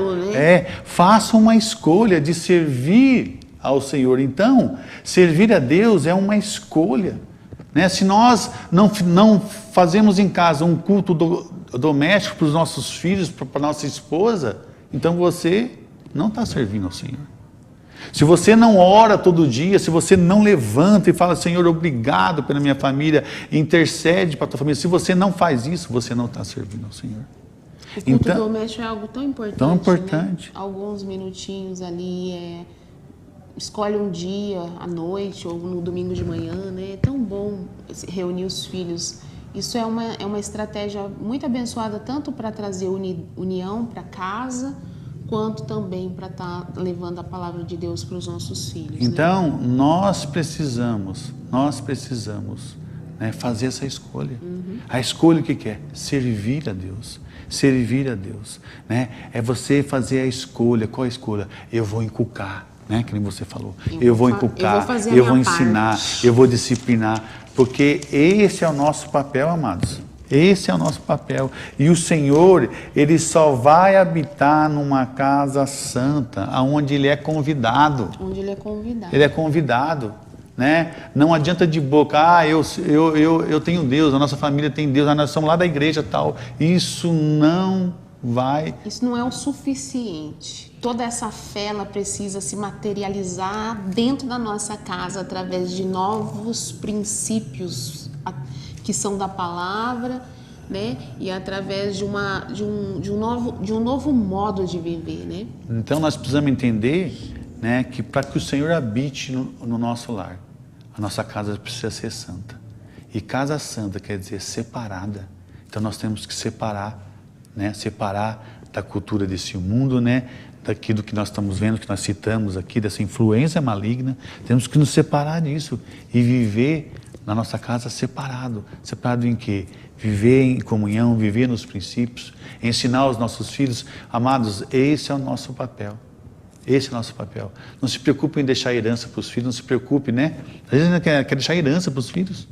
faça uma escolha de servir ao Senhor. Então, servir a Deus é uma escolha. Né? Se nós não fazemos em casa um culto doméstico para os nossos filhos, para a nossa esposa, então você não está servindo ao Senhor. Se você não ora todo dia, se você não levanta e fala, Senhor, obrigado pela minha família, intercede para a tua família, se você não faz isso, você não está servindo ao Senhor. O culto doméstico é algo tão importante. Tão importante. Né? Alguns minutinhos ali, escolhe um dia, à noite ou no domingo de manhã, né? É tão bom reunir os filhos. Isso é uma estratégia muito abençoada, tanto para trazer união para casa, quanto também para estar levando a palavra de Deus para os nossos filhos. Então, né? nós precisamos né? Fazer essa escolha. A escolha o que é? Servir a Deus. Servir a Deus, né? É você fazer a escolha. Qual a escolha? Eu vou inculcar, né? Que nem você falou. Eu vou inculcar, eu vou ensinar, eu vou disciplinar, porque esse é o nosso papel, amados. Esse é o nosso papel. E o Senhor, Ele só vai habitar numa casa santa, aonde Ele é convidado. Onde Ele é convidado. Ele é convidado, né? Não adianta de boca, eu tenho Deus, a nossa família tem Deus, nós somos lá da igreja tal. Isso não vai... Isso não é o suficiente. Toda essa fé, ela precisa se materializar dentro da nossa casa, através de novos princípios que são da palavra, né? E através de um novo modo de viver, né? Então nós precisamos entender, né, que para que o Senhor habite no nosso lar, a nossa casa precisa ser santa. E casa santa quer dizer separada. Então nós temos que separar, né? Separar da cultura desse mundo, né? Daquilo que nós estamos vendo, que nós citamos aqui, dessa influência maligna. Temos que nos separar disso e viver na nossa casa separado. Separado em quê? Viver em comunhão, viver nos princípios, ensinar os nossos filhos. Amados, esse é o nosso papel. Esse é o nosso papel. Não se preocupe em deixar herança para os filhos, não se preocupe, né? Às vezes ainda quer deixar herança para os filhos.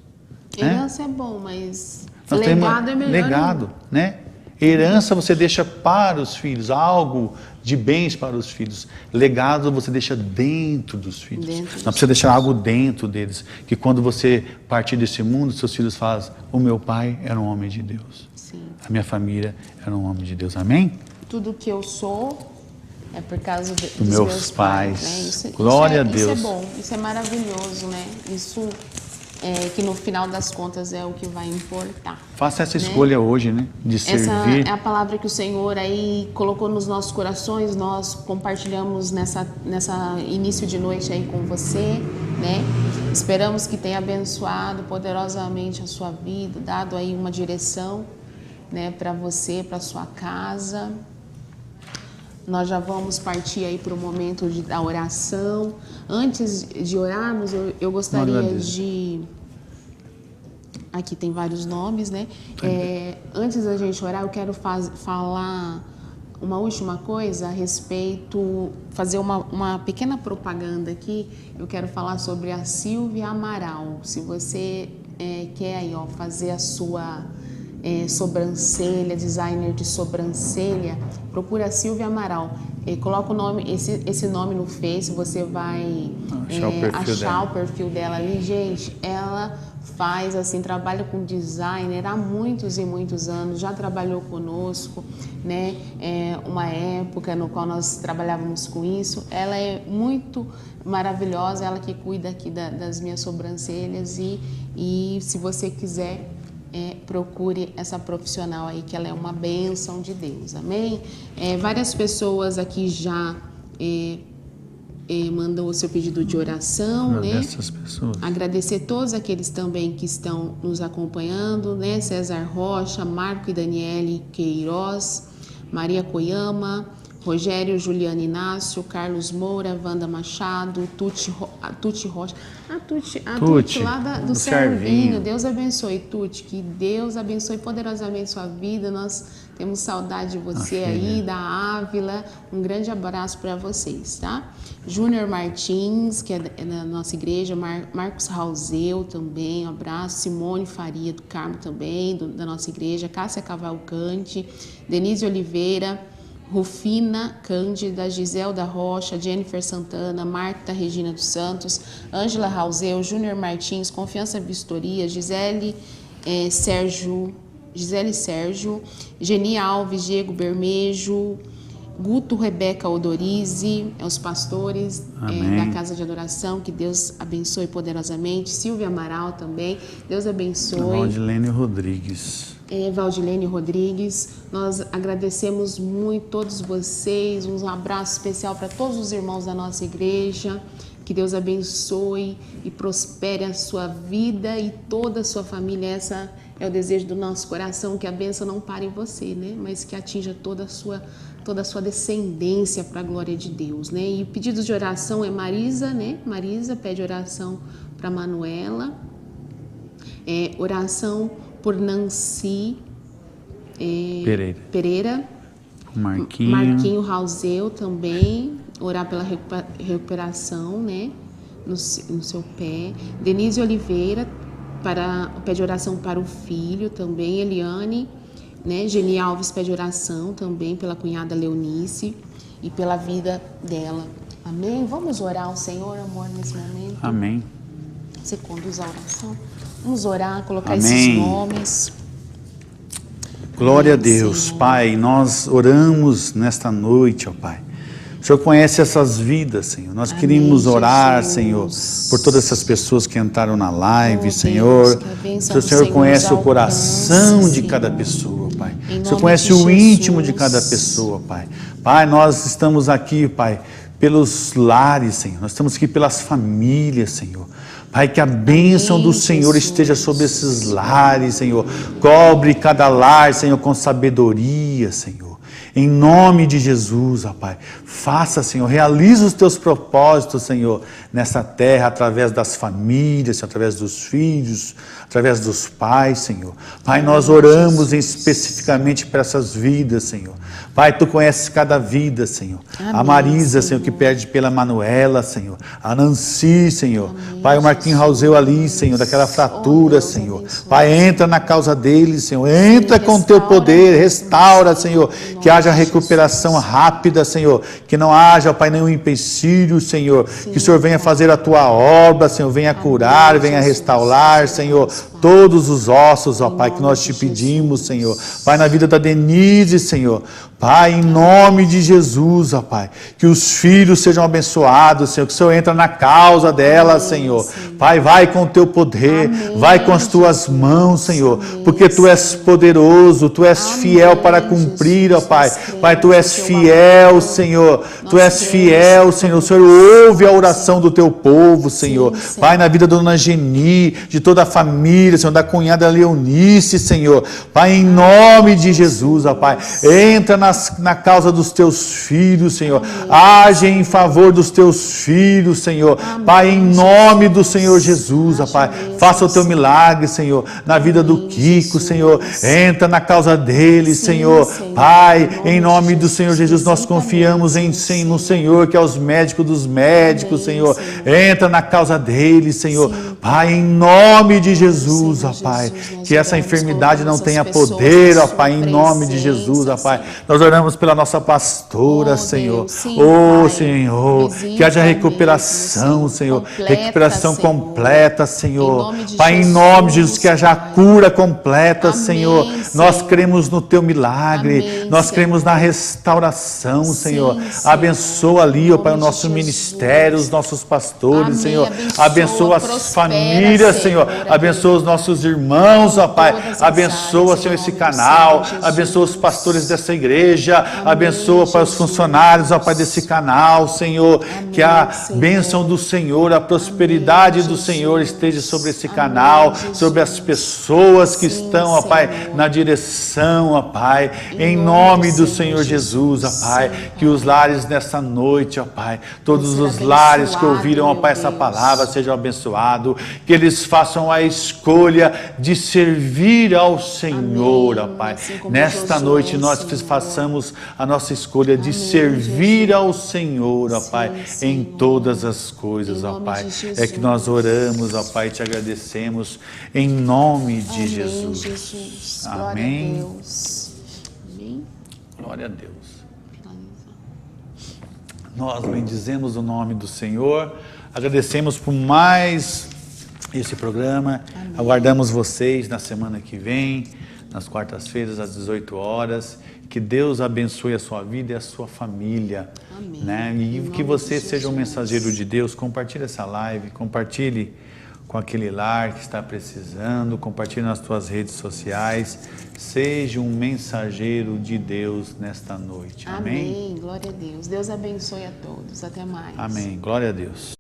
Herança é bom, mas legado é melhor. Legado, né? Herança você deixa para os filhos, algo de bens para os filhos. Legado você deixa dentro dos filhos. Não precisa deixar algo dentro deles. Que quando você partir desse mundo, seus filhos falam: o meu pai era um homem de Deus. Sim. A minha família era um homem de Deus. Amém? Tudo que eu sou é por causa dos meus pais. Né? Glória a Deus. Isso é bom, isso é maravilhoso, né? Isso que no final das contas é o que vai importar. Faça essa escolha hoje, né? De servir. Essa é a palavra que o Senhor aí colocou nos nossos corações. Nós compartilhamos nessa início de noite aí com você, né? Esperamos que tenha abençoado poderosamente a sua vida, dado aí uma direção, né? Para você, para sua casa. Nós já vamos partir aí para o momento da oração. Antes de orarmos, eu gostaria de... Aqui tem vários nomes, né? Antes da gente orar, eu quero falar uma última coisa a respeito... Fazer uma pequena propaganda aqui. Eu quero falar sobre a Silvia Amaral. Se você quer aí, ó, fazer a sua... sobrancelha, designer de sobrancelha, procura a Silvia Amaral. Coloca o nome, esse nome no Face, você vai achar o perfil dela ali. Gente, ela faz assim, trabalha com designer há muitos e muitos anos, já trabalhou conosco, né? Uma época no qual nós trabalhávamos com isso. Ela é muito maravilhosa, ela que cuida aqui das minhas sobrancelhas e se você quiser, procure essa profissional aí, que ela é uma bênção de Deus, amém? Várias pessoas aqui já mandou o seu pedido de oração, né? Agradecer todos aqueles também que estão nos acompanhando, né? César Rocha, Marco e Daniele Queiroz, Maria Koyama, Rogério, Juliana Inácio, Carlos Moura, Wanda Machado, Tuti Rocha. A Tuti lá do Servinho. Deus abençoe, Tuti. Que Deus abençoe poderosamente sua vida. Nós temos saudade de você aí, da Ávila. Um grande abraço para vocês, tá? Júnior Martins, que é da nossa igreja. Marcos Rauzeu também, um abraço. Simone Faria do Carmo também, da nossa igreja. Cássia Cavalcante, Denise Oliveira, Rufina Cândida, Giselda Rocha, Jennifer Santana, Marta Regina dos Santos, Ângela Rauzeu, Júnior Martins, Confiança Vistoria, Gisele Sérgio, Geni Alves, Diego Bermejo, Guto Rebeca Odorize, os pastores da Casa de Adoração, que Deus abençoe poderosamente. Silvia Amaral também, Deus abençoe. Valdilene Rodrigues. Valdilene Rodrigues, nós agradecemos muito todos vocês, um abraço especial para todos os irmãos da nossa igreja, que Deus abençoe e prospere a sua vida e toda a sua família. Essa é o desejo do nosso coração, que a bênção não pare em você, né? Mas que atinja toda a sua descendência para a glória de Deus, né? E pedidos de oração é Marisa, né? Marisa pede oração para Manuela. Oração por Nancy Pereira. Marquinho Rauseu também. Orar pela recuperação, né? No seu pé. Denise Oliveira, pede oração para o filho também. Eliane, né? Geni Alves pede oração também pela cunhada Leonice e pela vida dela. Amém? Vamos orar ao Senhor, amor, nesse momento. Amém. Você conduz a oração. Vamos orar, colocar Amém. esses nomes. Glória Amém, a Deus. Senhor. Pai, nós oramos nesta noite, ó Pai. O Senhor conhece essas vidas, Senhor. Nós Amém, queríamos orar, Jesus. Senhor, por todas essas pessoas que entraram na live, Deus, Senhor. que a bênção O do Senhor conhece nos o coração alcance, de cada Senhor. pessoa, Pai. Em O Senhor nome conhece de o Jesus. íntimo de cada pessoa, Pai. Pai, nós estamos aqui, Pai, pelos lares, Senhor. Nós estamos aqui pelas famílias, Senhor. Pai, que a bênção do Senhor Jesus. esteja sobre esses lares, Senhor. Cobre cada lar, Senhor, com sabedoria, Senhor. Em nome de Jesus, ó Pai. Faça, Senhor, realiza os teus propósitos, Senhor, nessa terra, através das famílias, através dos filhos, através dos pais, Senhor. Pai, nós oramos especificamente para essas vidas, Senhor. Pai, Tu conheces cada vida, Senhor. Amém, A Marisa, Senhor, que pede pela Manuela, Senhor. A Nancy, Senhor. Amém, Pai, o Marquinho Rauseu ali, Senhor, daquela fratura, Deus, Senhor. abençoe. Pai, entra na causa deles, Senhor. Entra com Teu restaura, poder, restaura, Senhor, Senhor. em nome Que haja de recuperação rápida, Senhor. Que não haja, Pai, nenhum empecilho, Senhor. Que o Senhor venha fazer a Tua obra, Senhor. Venha curar, venha Jesus. restaurar, Senhor. Todos os ossos, ó Pai, que nós Te pedimos, Senhor. Pai, na vida da Denise, Senhor. Pai, em nome de Jesus, ó Pai, que os filhos sejam abençoados, Senhor, que o Senhor entra na causa dela, Senhor. Pai, vai com o Teu poder, vai com as Tuas mãos, Senhor, porque Tu és poderoso, Tu és fiel para cumprir, ó Pai. Pai, Tu és fiel, Senhor, Tu és fiel, Senhor. O Senhor ouve a oração do Teu povo, Senhor. Pai, na vida da Dona Geni, de toda a família, Senhor, da cunhada Leonice, Senhor. Pai, em nome de Jesus, ó Pai, entra na causa dos Teus filhos, Senhor. Age em favor dos Teus filhos, Senhor. Pai, em nome do Senhor Jesus, ó Pai, faça o Teu milagre, Senhor, na vida do Kiko, Senhor. Entra na causa dele, Senhor. Pai, em nome do Senhor Jesus, nós confiamos no Senhor, que é os médicos dos médicos, Senhor. Entra na causa dele, Senhor. Pai, em nome de Jesus, ó Pai, que essa enfermidade não tenha poder, ó Pai, em nome de Jesus, ó Pai. Nós oramos pela nossa pastora, Senhor. Oh, Senhor, que haja recuperação, Senhor. Recuperação completa, Senhor. Pai, em nome de Jesus, que haja cura completa, Senhor. Nós cremos no Teu milagre. Nós cremos na restauração, Senhor. Abençoa ali, ó Pai, o nosso ministério, os nossos pastores, Senhor. Abençoa as famílias, Senhor. Abençoa os nossos irmãos, ó Pai. Abençoa, Senhor, esse canal. Abençoa os pastores dessa igreja. Abençoa, Pai, os funcionários, ó Pai, desse canal, Senhor. Que a bênção do Senhor, a prosperidade do Senhor esteja sobre esse canal, sobre as pessoas que estão, ó Pai, na direção, ó Pai. Em nome do Senhor Jesus, ó Pai. Que os lares nessa noite, ó Pai, todos os lares que ouviram, ó Pai, essa palavra sejam abençoados. Que eles façam a escolha de servir ao Senhor, ó Pai. Nesta noite nós façamos a nossa escolha de servir ao Senhor, ó Pai, em todas as coisas, ó Pai. É que nós oramos, ó Pai, e te agradecemos em nome de Jesus. Amém. Glória a Deus. Nós bendizemos o nome do Senhor, agradecemos por mais esse programa. Amém. Aguardamos vocês na semana que vem, nas quartas-feiras, às 18 horas. Que Deus abençoe a sua vida e a sua família. Amém. Né? E que você seja um mensageiro de Deus. Compartilhe essa live, compartilhe com aquele lar que está precisando, compartilhe nas tuas redes sociais. Seja um mensageiro de Deus nesta noite. Amém? Amém. Glória a Deus. Deus abençoe a todos. Até mais. Amém. Glória a Deus.